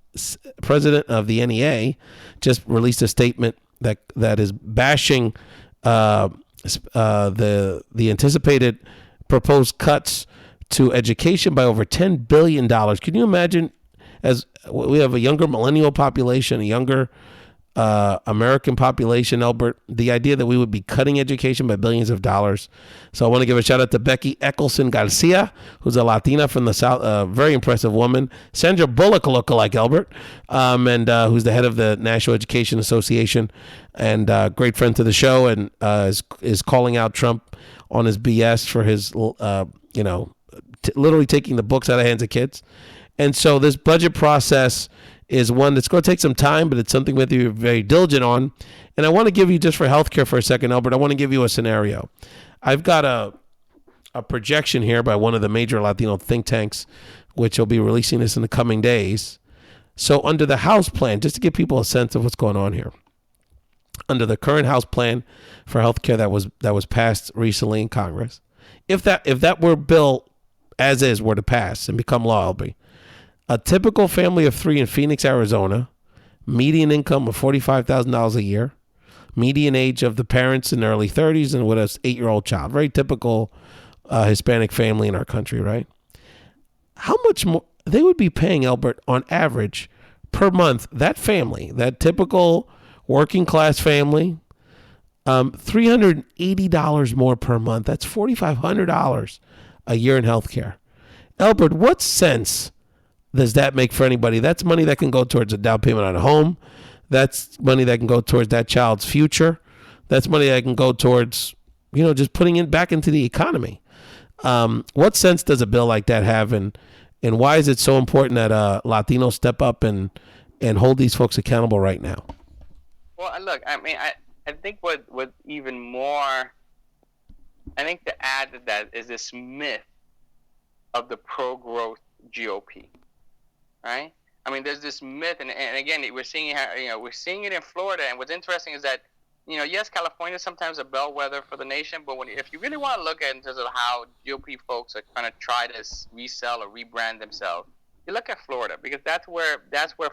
president of the NEA, just released a statement that is bashing the anticipated proposed cuts to education by over $10 billion. Can you imagine, as we have a younger millennial population, a younger American population, Elbert, the idea that we would be cutting education by billions of dollars. So I want to give a shout out to Becky Eccleston Garcia, who's a Latina from the South, very impressive woman. Sandra Bullock lookalike, Elbert, and who's the head of the National Education Association, and great friend to the show, and is calling out Trump on his BS for his, literally taking the books out of the hands of kids. And so this budget process is one that's going to take some time, but it's something that you're very diligent on. And I want to give you, just for healthcare for a second, Albert, I want to give you a scenario. I've got a projection here by one of the major Latino think tanks, which will be releasing this in the coming days. So under the House plan, just to give people a sense of what's going on here, under the current House plan for healthcare that was passed recently in Congress, if that were bill as is were to pass and become law, Albert, a typical family of three in Phoenix, Arizona, median income of $45,000 a year, median age of the parents in their early 30s, and with an 8-year-old child. Very typical Hispanic family in our country, right? How much more they would be paying, Elbert, on average per month, that family, that typical working class family, $380 more per month. That's $4,500 a year in healthcare. Elbert, what sense does that make for anybody? That's money that can go towards a down payment on a home. That's money that can go towards that child's future. That's money that can go towards, just putting it back into the economy. What sense does a bill like that have, and why is it so important that Latinos step up and hold these folks accountable right now? Well, look, I think what even more, I think to add to that is this myth of the pro-growth GOP. Right? I mean, there's this myth, and again, we're seeing it in Florida. And what's interesting is that, yes, California is sometimes a bellwether for the nation, but if you really want to look at it in terms of how GOP folks are trying to try to resell or rebrand themselves, you look at Florida, because that's where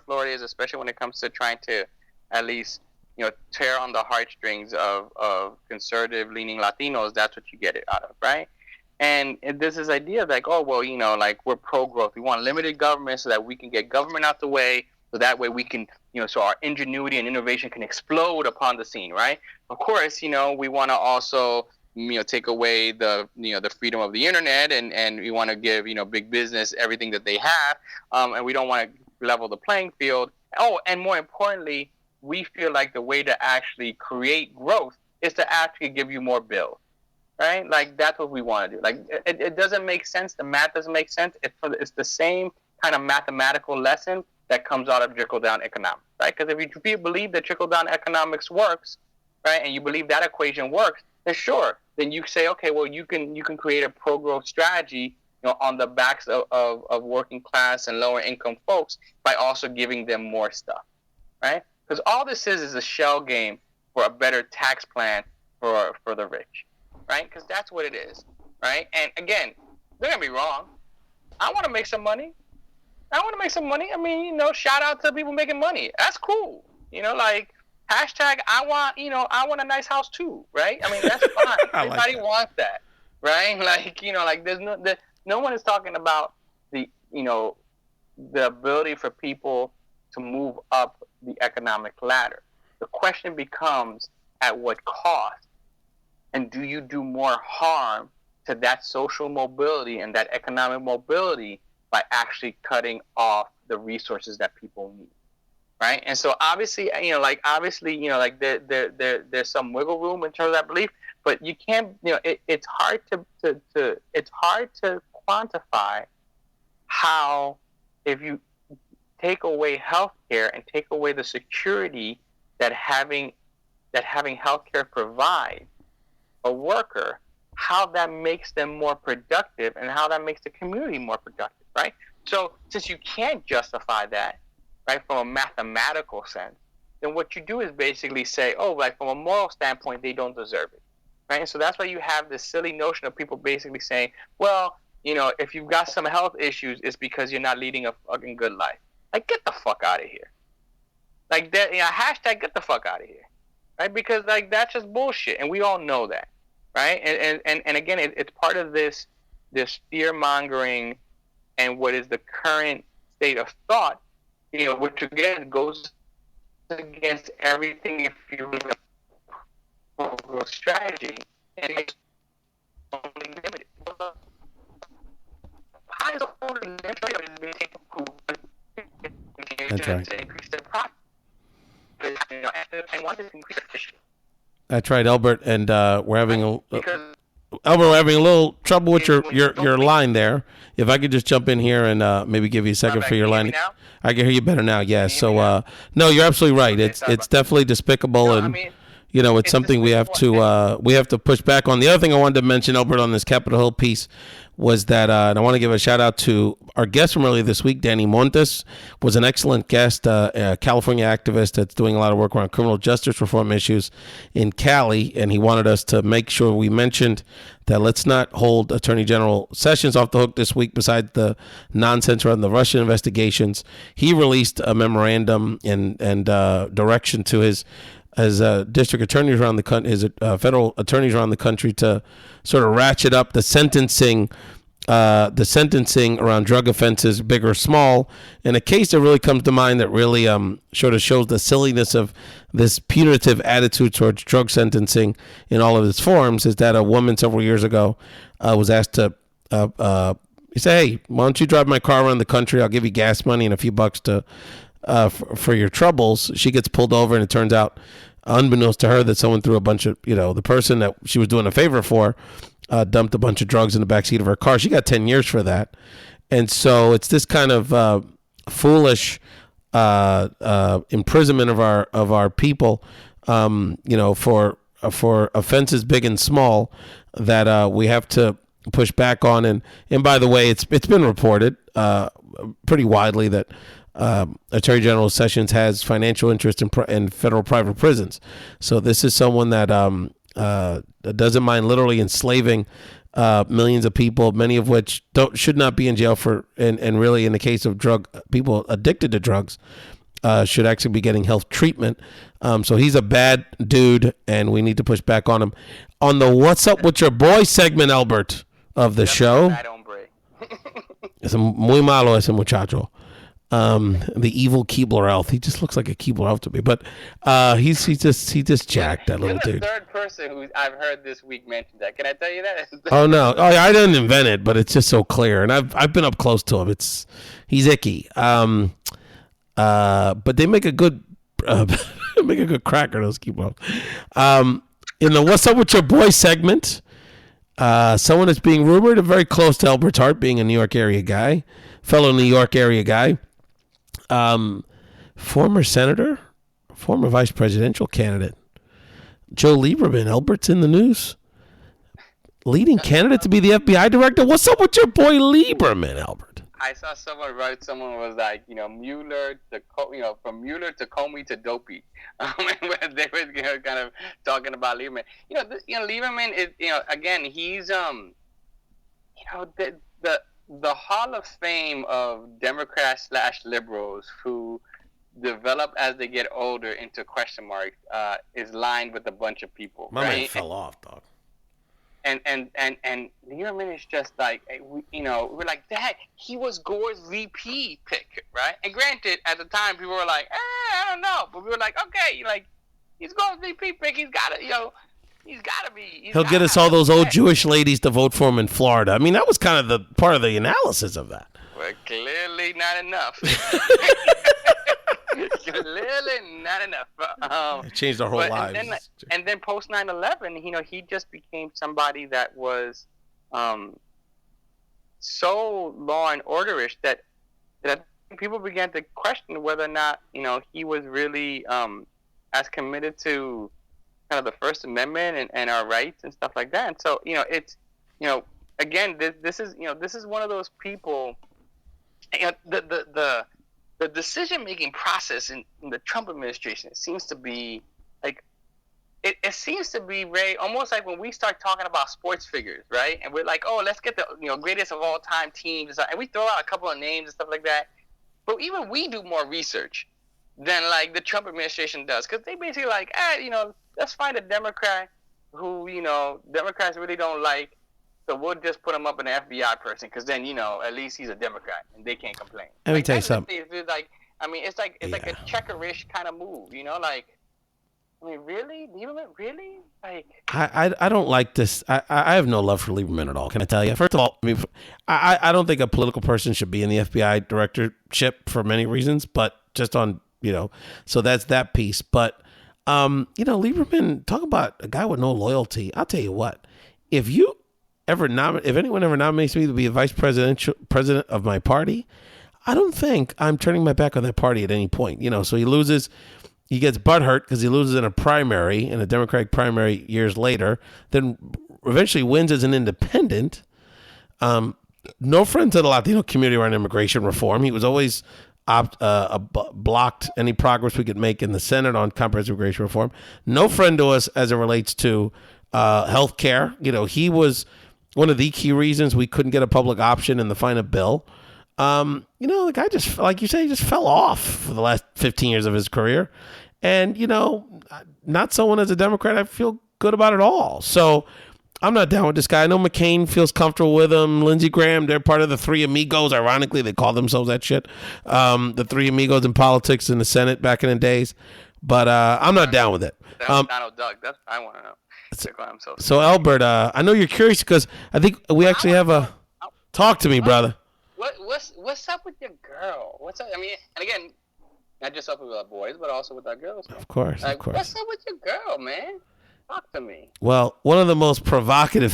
Florida is, especially when it comes to trying to at least tear on the heartstrings of conservative-leaning Latinos. That's what you get it out of, right? And there's this idea of like, oh, well, we're pro-growth. We want limited government so that we can get government out the way, so that way we can, so our ingenuity and innovation can explode upon the scene, right? Of course, we want to also, take away the, the freedom of the internet, and we want to give, big business everything that they have, and we don't want to level the playing field. Oh, and more importantly, we feel like the way to actually create growth is to actually give you more bills. Right? Like, that's what we want to do. Like, it doesn't make sense. The math doesn't make sense. It's the same kind of mathematical lesson that comes out of trickle-down economics, right? Because if you believe that trickle-down economics works, right, and you believe that equation works, then sure, then you say, okay, well, you can create a pro-growth strategy, on the backs of working class and lower income folks by also giving them more stuff, right? Because all this is a shell game for a better tax plan for the rich. Right? Because that's what it is, right? And again, don't get me wrong. I want to make some money. I mean, shout out to people making money. That's cool. Hashtag I want a nice house too, right? I mean, that's fine. Everybody wants that, right? There's no one is talking about the ability for people to move up the economic ladder. The question becomes, at what cost? And do you do more harm to that social mobility and that economic mobility by actually cutting off the resources that people need, right? And so obviously, there's some wiggle room in terms of that belief, but you can't, it's hard to quantify how, if you take away healthcare and take away the security that having healthcare provides a worker, how that makes them more productive and how that makes the community more productive, right? So since you can't justify that, right, from a mathematical sense, then what you do is basically say, oh, like from a moral standpoint, they don't deserve it, right? And so that's why you have this silly notion of people basically saying, well, if you've got some health issues, it's because you're not leading a fucking good life. Like, get the fuck out of here. Like that, hashtag get the fuck out of here, right? Because like that's just bullshit, and we all know that, right? And again, it's part of this fear mongering and what is the current state of thought, which again goes against everything if you look at growth strategy, and it's only limited. How is only limited That's right. to increase their profit? And want to increase efficiency. That's right, Elbert, and we're having Elbert, we're having a little trouble with your line there. If I could just jump in here and maybe give you a second for your line. I can hear you better now. Yeah. So no, you're absolutely right. It's definitely despicable, and it's something we have to push back on. The other thing I wanted to mention, Elbert, on this Capitol Hill piece was that, and I want to give a shout out to our guest from earlier this week, Danny Montes, was an excellent guest, a California activist that's doing a lot of work around criminal justice reform issues in Cali, and he wanted us to make sure we mentioned that let's not hold Attorney General Sessions off the hook this week. Besides the nonsense around the Russian investigations, he released a memorandum and direction to his district attorneys around the country, his federal attorneys around the country, to sort of ratchet up the sentencing around drug offenses, big or small. And a case that really comes to mind that really sort of shows the silliness of this punitive attitude towards drug sentencing in all of its forms is that a woman several years ago was asked to he said, "Hey, why don't you drive my car around the country? I'll give you gas money and a few bucks to for your troubles." She gets pulled over, and it turns out, unbeknownst to her, that someone threw a bunch of, the person that she was doing a favor for dumped a bunch of drugs in the backseat of her car. She got 10 years for that. And so it's this kind of foolish imprisonment of our people, for offenses big and small that we have to push back on. And by the way, it's been reported pretty widely that Attorney General Sessions has financial interest in federal private prisons. So this is someone that doesn't mind literally enslaving millions of people, many of which should not be in jail and really in the case of people addicted to drugs, should actually be getting health treatment. So he's a bad dude, and we need to push back on him. On the What's Up With Your Boy segment, Elbert, of the show. Es muy malo ese muchacho. The evil Keebler Elf. He just looks like a Keebler Elf to me, but he's just jacked, that little dude. You're the third person who I've heard this week mention that. Can I tell you that? Oh no, I didn't invent it, but it's just so clear, and I've been up close to him. He's icky. But they make a good cracker, those Keebler Elves. In the What's Up With Your Boy segment, someone that's being rumored and very close to Elbert's heart, being a New York area guy, fellow New York area guy. Former senator, former vice presidential candidate, Joe Lieberman. Elbert's in the news. Leading candidate to be the FBI director. What's up with your boy Lieberman, Elbert? I saw someone was like, Mueller to, from Mueller to Comey to Dopey. They were kind of talking about Lieberman. Lieberman is, again, he's, the Hall of Fame of Democrats / liberals who develop as they get older into question marks is lined with a bunch of people. My right? man fell off, dog. And Lieberman is just like, we're like, Dad, he was Gore's VP pick, right? And granted, at the time, people were like, I don't know. But we were like, okay, he's Gore's VP pick. He's got to, he's got to be. He'll get us all those old Jewish ladies to vote for him in Florida. I mean, that was kind of the part of the analysis of that. Well, clearly not enough. Clearly not enough. It changed our whole lives. And then post 9/11, he just became somebody that was so law and orderish that people began to question whether or not he was really as committed to kind of the First Amendment and our rights and stuff like that. And so it's again this is one of those people. The decision-making process in the Trump administration, it seems to be like it seems to be very almost like when we start talking about sports figures, right? And we're like, oh, let's get the greatest of all time teams, and we throw out a couple of names and stuff like that. But even we do more research than like the Trump administration does, because they basically like, let's find a Democrat who Democrats really don't like, so we'll just put him up an FBI person, because then at least he's a Democrat and they can't complain. Let me tell you something. It's like, I mean, it's like a checkerish kind of move, like. I mean, really? Lieberman? Really? Like, I don't like this. I have no love for Lieberman at all. Can I tell you? First of all, I mean, I don't think a political person should be in the FBI directorship for many reasons, but just on, so that's that piece. But, Lieberman, talk about a guy with no loyalty. I'll tell you what, if anyone ever nominates me to be a president of my party, I don't think I'm turning my back on that party at any point. So he gets butthurt because he loses in a Democratic primary years later, then eventually wins as an independent. No friend to the Latino community around immigration reform. He was always blocked any progress we could make in the Senate on comprehensive immigration reform. No friend to us as it relates to health care. He was one of the key reasons we couldn't get a public option in the final bill. The guy just, like you say, he just fell off for the last 15 years of his career. And, not someone as a Democrat I feel good about at all. So I'm not down with this guy. I know McCain feels comfortable with him. Lindsey Graham, they're part of the Three Amigos. Ironically, they call themselves that shit. The Three Amigos in politics in the Senate back in the days. But I'm not down with it. That was Donald Duck. That's what I want to know. So Elbert, I know you're curious because I think we actually have a... Talk to me, brother. What's up with your girl? What's up? I mean, and again, not just up with our boys, but also with our girls. Man. Of course. What's up with your girl, man? Talk to me. Well, one of the most provocative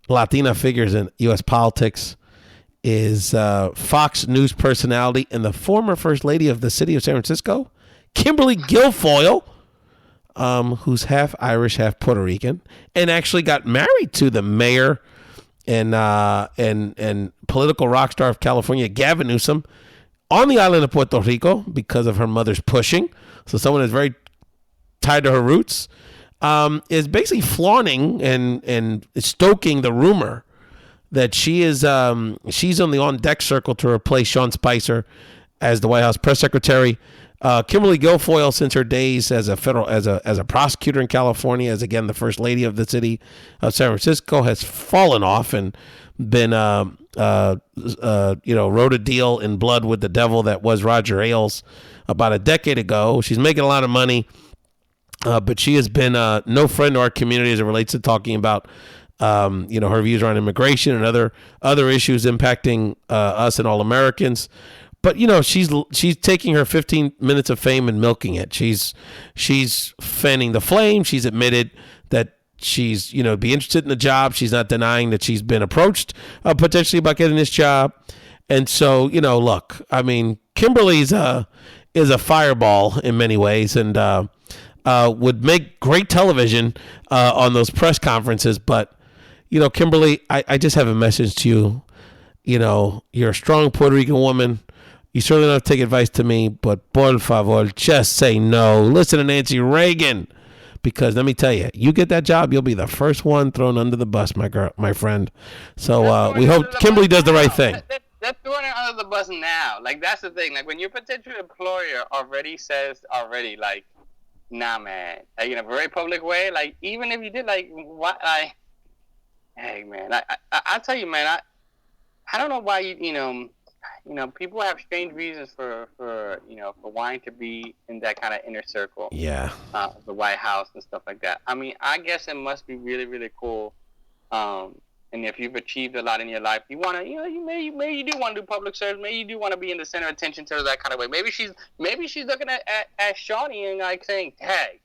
Latina figures in U.S. politics, is Fox News personality and the former First Lady of the city of San Francisco, Kimberly Guilfoyle, who's half Irish, half Puerto Rican, and actually got married to the mayor and political rock star of California, Gavin Newsom, on the island of Puerto Rico because of her mother's pushing. So someone is very tied to her roots, is basically flaunting and stoking the rumor that she's on the on-deck circle to replace Sean Spicer as the White House press secretary. Kimberly Guilfoyle, since her days as a prosecutor in California, as again the first lady of the city of San Francisco, has fallen off and been wrote a deal in blood with the devil that was Roger Ailes about a decade ago. She's making a lot of money, but she has been no friend to our community as it relates to talking about her views around immigration and other issues impacting us and all Americans. But she's taking her 15 minutes of fame and milking it. She's fanning the flame. She's admitted that she's be interested in the job. She's not denying that she's been approached potentially about getting this job. And so look, I mean, Kimberly is a fireball in many ways and would make great television on those press conferences. But Kimberly, I just have a message to you. You're a strong Puerto Rican woman. You certainly don't have to take advice to me, but por favor, just say no. Listen to Nancy Reagan, because let me tell you, you get that job, you'll be the first one thrown under the bus, my friend. So we hope Kimberly does the right thing. They're throwing her under the bus now. Like, that's the thing. Like, when your potential employer already says, like, nah, man. Like, in a very public way, like, even if you did, like, what, like, hey, man, I'll tell you, man, I don't know why people have strange reasons for wanting to be in that kind of inner circle. Yeah. The White House and stuff like that. I mean, I guess it must be really, really cool. And if you've achieved a lot in your life, you want to, maybe you do want to do public service. Maybe you do want to be in the center of attention to that kind of way. Maybe she's looking at Shawnee and like saying, hey,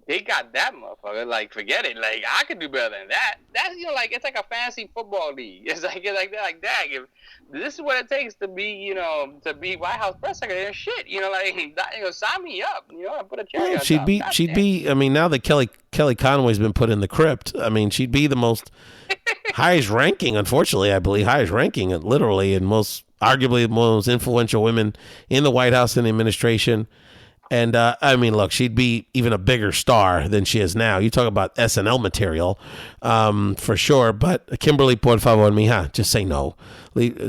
they got that motherfucker. Like, forget it. Like, I could do better than that. That's like it's like a fantasy football league. It's like that. If this is what it takes to be, to be White House press secretary and shit. Sign me up. I put a cherry on top. She'd be. I mean, now that Kelly Conway's been put in the crypt, I mean, she'd be the most highest ranking. Unfortunately, I believe highest ranking, literally, and arguably the most influential women in the White House and the administration. And I mean, look, she'd be even a bigger star than she is now. You talk about SNL material, for sure. But Kimberly, por favor, mija, just say no.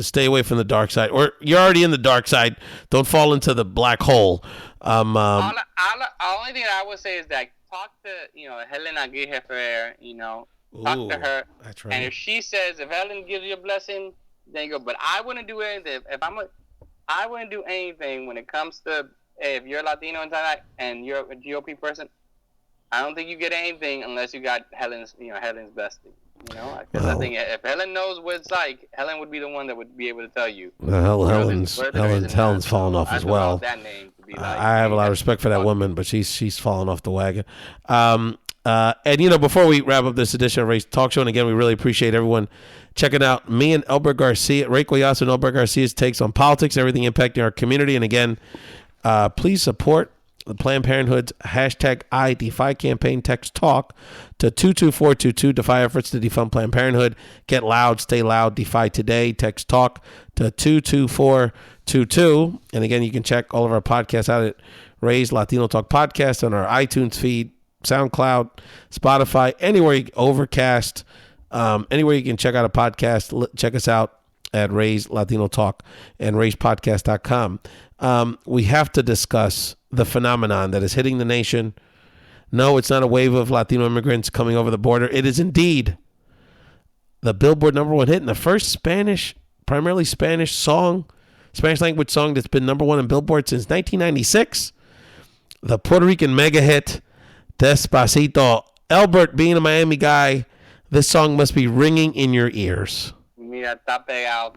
Stay away from the dark side. Or you're already in the dark side. Don't fall into the black hole. The only thing I would say is that talk to, Helena Guerrero, talk to her. That's right. And if she says, if Helen gives you a blessing, then you go. But I wouldn't do anything. I wouldn't do anything when it comes to, if you're Latino and you're a GOP person, I don't think you get anything unless you got Helen's bestie. Because I think if Helen knows what it's like, Helen would be the one that would be able to tell you. Helen's fallen off as well. That name to be like, I have a lot of respect for that woman, but she's fallen off the wagon. And before we wrap up this edition of Ray's Talk Show, and again, we really appreciate everyone checking out me and Elbert Garcia, Ray Collazo and Elbert Garcia's takes on politics, everything impacting our community. And again, please support the Planned Parenthood's #IDefy campaign. Text TALK to 22422. Defy efforts to defund Planned Parenthood. Get loud, stay loud. Defy today. Text TALK to 22422. And again, you can check all of our podcasts out at Ray's Latino Talk Podcast on our iTunes feed, SoundCloud, Spotify, Overcast, anywhere you can check out a podcast. Check us out at Ray's Latino Talk and Ray'sPodcast.com. We have to discuss the phenomenon that is hitting the nation. No, it's not a wave of Latino immigrants coming over the border. It is indeed the Billboard #1 hit, and the first primarily Spanish language song that's been #1 in Billboard since 1996. The Puerto Rican mega hit, Despacito. Elbert, being a Miami guy, this song must be ringing in your ears. Mira, está pegado.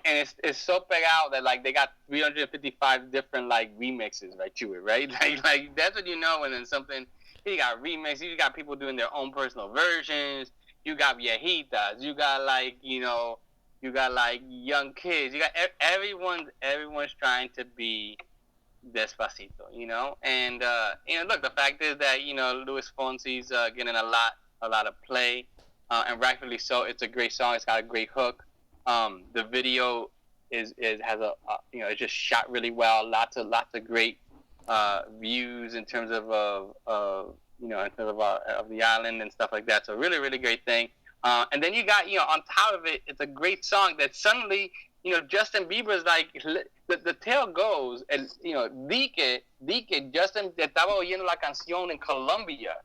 And it's so pegado that they got 355 different remixes to it, right? Like that's what when then something you got remixes, you got people doing their own personal versions, you got viejitas, you got you got young kids, you got everyone's trying to be Despacito, and look, the fact is that Luis Fonsi's getting a lot of play. And rightfully so. It's a great song. It's got a great hook. The video has it's just shot really well. Lots of great views in terms of the island and stuff like that. So really, really great thing. And then you got on top of it, it's a great song that suddenly Justin Bieber's the tale goes, and Justin estaba oyendo la canción in Colombia.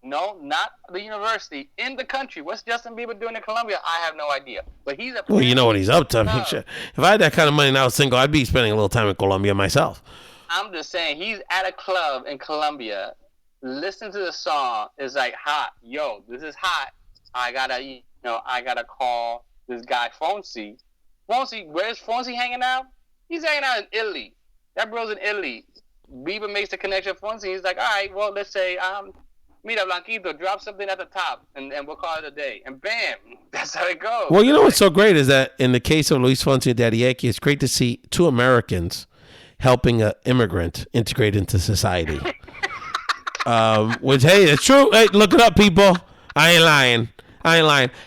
No, not the university. In the country. What's Justin Bieber doing in Colombia? I have no idea. But he's well, you know what he's up to. I mean, if I had that kind of money now single, I'd be spending a little time in Colombia myself. I'm just saying, he's at a club in Colombia. Listen to the song. It's hot. Yo, this is hot. I gotta call this guy Fonsi. Fonsi, where's Fonsi hanging out? He's hanging out in Italy. That bro's in Italy. Bieber makes the connection with Fonsi. He's like, all right, well, let's say Mira, Blanquito, drop something at the top, and we'll call it a day. And bam, that's how it goes. Well, what's so great is that in the case of Luis Fonsi and Daddy Yankee, it's great to see two Americans helping an immigrant integrate into society. Which, hey, it's true. Hey, look it up, people. I ain't lying.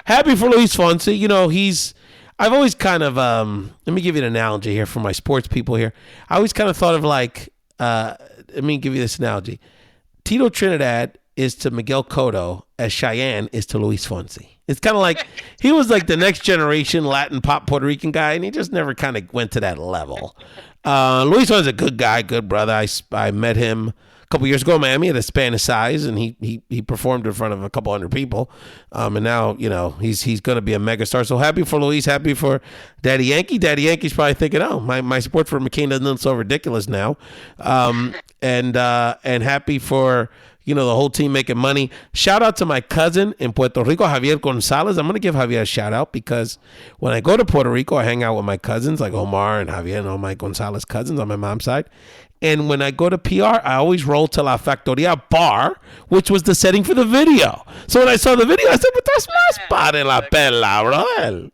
Happy for Luis Fonsi. I've always kind of, let me give you an analogy here for my sports people here. I always kind of thought of let me give you this analogy. Tito Trinidad is to Miguel Cotto as Cheyenne is to Luis Fonsi. It's kind of like he was the next generation Latin pop Puerto Rican guy, and he just never kind of went to that level. Luis Fonsi's a good guy, good brother. I met him a couple years ago in Miami at a Spanish size, and he performed in front of a couple hundred people. And now, he's going to be a megastar. So happy for Luis, happy for Daddy Yankee. Daddy Yankee's probably thinking, oh, my support for McCain doesn't look so ridiculous now. And happy for the whole team making money. Shout out to my cousin in Puerto Rico, Javier Gonzalez. I'm going to give Javier a shout out because when I go to Puerto Rico, I hang out with my cousins like Omar and Javier and all my Gonzalez cousins on my mom's side. And when I go to PR, I always roll to La Factoria Bar, which was the setting for the video. So when I saw the video, I said, but that's my spot in La Perla, brother.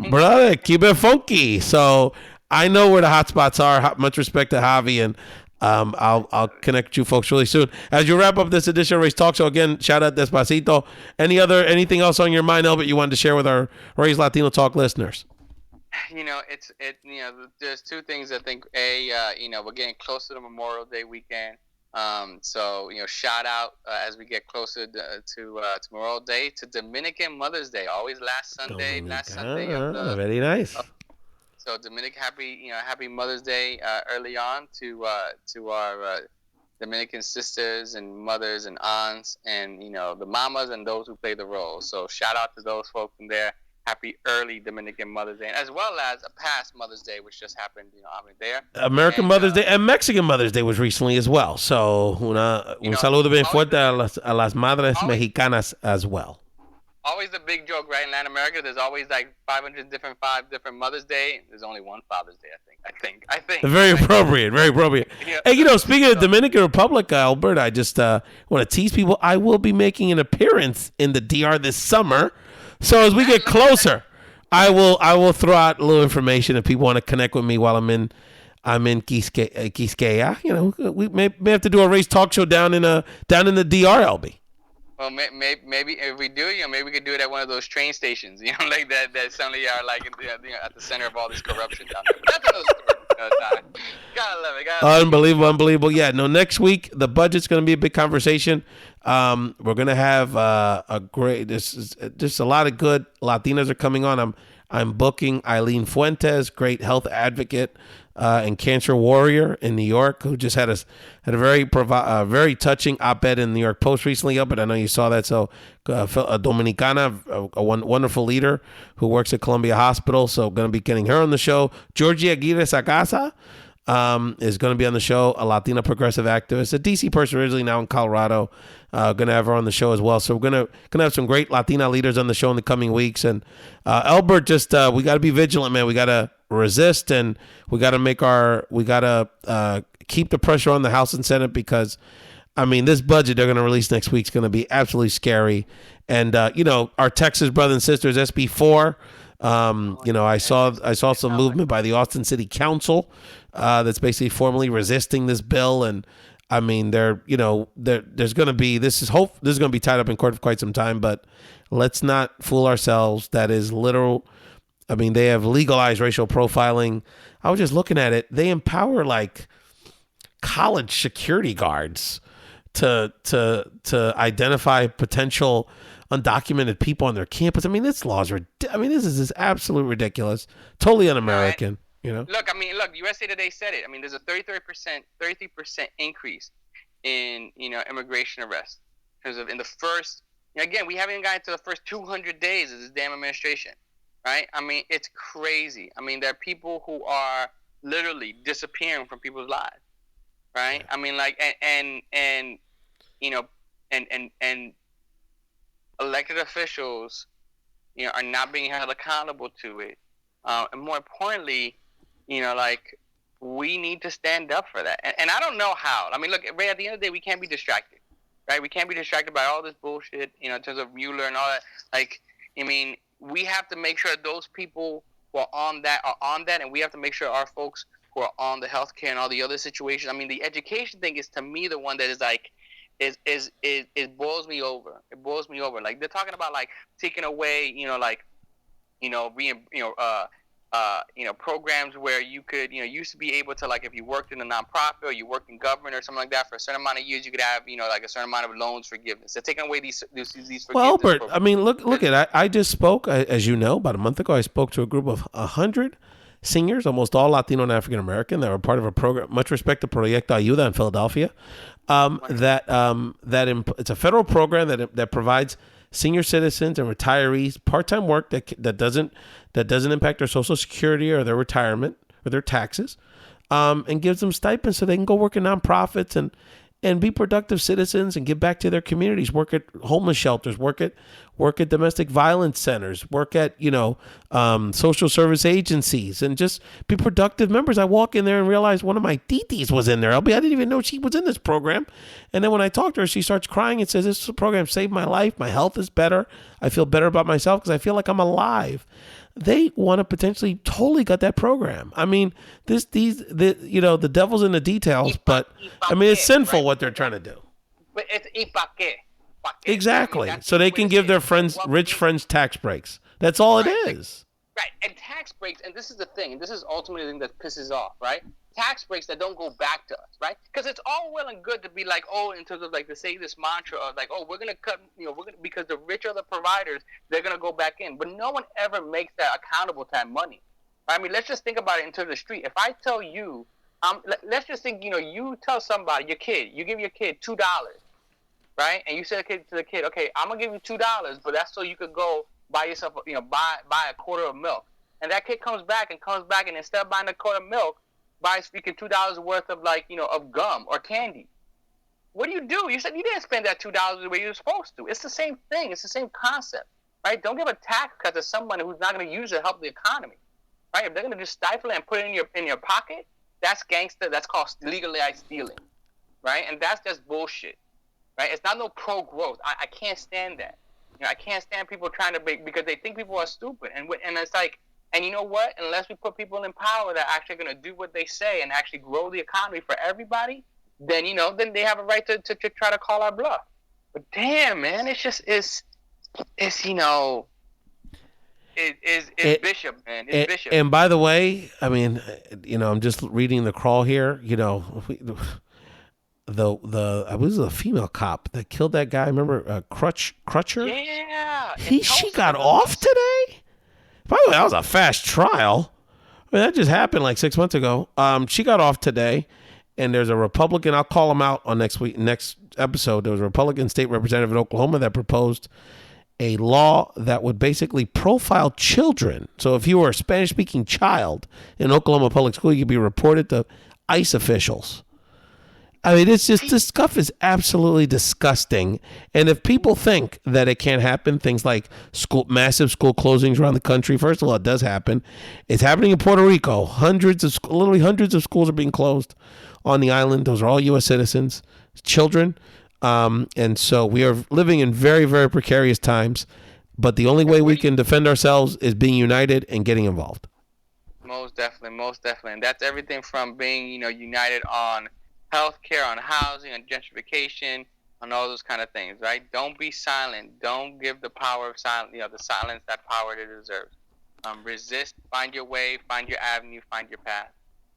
Brother, keep it funky. So I know where the hot spots are. Much respect to Javi, and I'll connect you folks really soon. As you wrap up this edition of Ray's Talk Show, again, shout out Despacito. Anything else on your mind, Elbert, you wanted to share with our Ray's Latino Talk listeners? There's two things I think. We're getting closer to Memorial Day weekend. So shout out as we get closer to Memorial Day to Dominican Mother's Day. Always last Sunday of the. Very nice. So Dominican, happy Mother's Day early on to our Dominican sisters and mothers and aunts and the mamas and those who play the role. So shout out to those folks in there. Happy early Dominican Mother's Day, as well as a past Mother's Day, which just happened, there. American Mother's Day and Mexican Mother's Day was recently as well. So un saludo bien fuerte a las madres mexicanas as well. Always the big joke, right? In Latin America, there's always like 5 different Mother's Day. There's only one Father's Day, I think. Very appropriate. Hey, speaking of Dominican Republic, Elbert, I just want to tease people. I will be making an appearance in the DR this summer. So as we get closer, I will throw out a little information if people want to connect with me while I'm in Quisqueya. We may have to do a race talk show down in the DR, LB. Well, maybe if we do, maybe we could do it at one of those train stations, like that suddenly are like at the center of all this corruption down there. But that's another story. Gotta love it. Unbelievable. Yeah. No, next week the budget's going to be a big conversation. We're going to have just a lot of good Latinas are coming on. I'm booking Eileen Fuentes, great health advocate and cancer warrior in New York, who just had a very touching op-ed in the New York Post recently. But I know you saw that. So a Dominicana, a wonderful leader who works at Columbia Hospital. So going to be getting her on the show. Georgia Aguirre Sacasa is going to be on the show, a Latina progressive activist, a DC person originally, now in Colorado. Going to have her on the show as well. So we're gonna have some great Latina leaders on the show in the coming weeks. And Elbert, just we got to be vigilant, man. We got to resist, and we got to keep the pressure on the House and Senate, because this budget they're going to release next week is going to be absolutely scary. And our Texas brothers and sisters, SB4. I saw some movement by the Austin City Council that's basically formally resisting this bill. And there's going to be, this is going to be tied up in court for quite some time, but let's not fool ourselves. That is literal. They have legalized racial profiling. I was just looking at it. They empower like college security guards to identify potential undocumented people on their campus. This laws are, this is just absolute ridiculous. Totally un-American. Look, USA Today said it. There's a 33% increase in, immigration arrests. Because in the first, again, we haven't even gotten to the first 200 days of this damn administration, right? It's crazy. There are people who are literally disappearing from people's lives, right? And elected officials, are not being held accountable to it. And more importantly, we need to stand up for that. And I don't know how. Look, Ray, at the end of the day, we can't be distracted, right? We can't be distracted by all this bullshit, in terms of Mueller and all that. We have to make sure those people who are on that, and we have to make sure our folks who are on the healthcare and all the other situations. The education thing is, to me, the one that is like, it boils me over. It boils me over. Like, they're talking about like taking away, programs where you could, used to be able to, like, if you worked in a nonprofit or you worked in government or something like that, for a certain amount of years, you could have, like a certain amount of loans forgiveness. They're taking away these forgiveness. Well, Albert, look at, I just spoke, as you know, about a month ago, I spoke to a group of 100 seniors, almost all Latino and African American, that were part of a program, much respect to Proyecto Ayuda in Philadelphia. It's a federal program that provides senior citizens and retirees part-time work that doesn't impact their Social Security or their retirement or their taxes, and gives them stipends so they can go work in nonprofits and be productive citizens and give back to their communities, work at homeless shelters, work at domestic violence centers, work at, social service agencies, and just be productive members. I walk in there and realize one of my titis was in there. I didn't even know she was in this program. And then when I talk to her, she starts crying and says, this program saved my life. My health is better. I feel better about myself because I feel like I'm alive. They want to potentially totally gut that program. The devil's in the details, but it's sinful, right? What they're trying to do. But it's exactly. So they can give their rich friends tax breaks. That's all it is. Right, and tax breaks, and this is the thing, and this is ultimately the thing that pisses off, right? Tax breaks that don't go back to us, right? Because it's all well and good to be like, oh, in terms of like to say this mantra of like, oh, we're gonna cut, because the richer the providers, they're gonna go back in, but no one ever makes that accountable to that money. Right? I mean, let's just think about it in terms of the street. If I tell you, let's just think, you tell somebody, your kid, you give your kid $2, right? And you say to the kid, okay, I'm gonna give you $2, but that's so you could go buy yourself, buy a quarter of milk. And that kid comes back, and instead of buying a quarter of milk, buys freaking $2 worth of of gum or candy. What do? You said you didn't spend that $2 the way you were supposed to. It's the same thing. It's the same concept, right? Don't give a tax cut to someone who's not going to use it to help the economy, right? If they're going to just stifle it and put it in your pocket, that's gangster. That's called legalized stealing, right? And that's just bullshit, right? It's not no pro growth. I can't stand that. I can't stand people trying to because they think people are stupid. And it's like, and you know what? Unless we put people in power that are actually going to do what they say and actually grow the economy for everybody, then then they have a right to try to call our bluff. But damn, man, it's Bishop, man. It's Bishop. And by the way, I mean, I'm just reading the crawl here. I was a female cop that killed that guy. Remember, Crutcher? Yeah. She got off today. By the way, that was a fast trial. I mean, that just happened like 6 months ago. She got off today, and there's a Republican. I'll call him out on next episode. There was a Republican state representative in Oklahoma that proposed a law that would basically profile children. So if you were a Spanish-speaking child in Oklahoma public school, you could be reported to ICE officials. I mean, this stuff is absolutely disgusting. And if people think that it can't happen, things like massive school closings around the country, first of all, it does happen. It's happening in Puerto Rico. Literally hundreds of schools are being closed on the island. Those are all U.S. citizens, children. And so we are living in very, very precarious times. But the only way we can defend ourselves is being united and getting involved. Most definitely. And that's everything from being, united on healthcare, on housing, on gentrification, on all those kind of things, right? Don't be silent. Don't give the power of silence, the silence that power it deserves. Resist, find your way, find your avenue, find your path.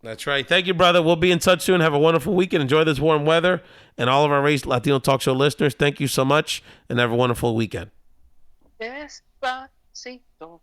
That's right. Thank you, brother. We'll be in touch soon. Have a wonderful weekend. Enjoy this warm weather. And all of our Race Latino Talk Show listeners, thank you so much, and have a wonderful weekend. Despacito.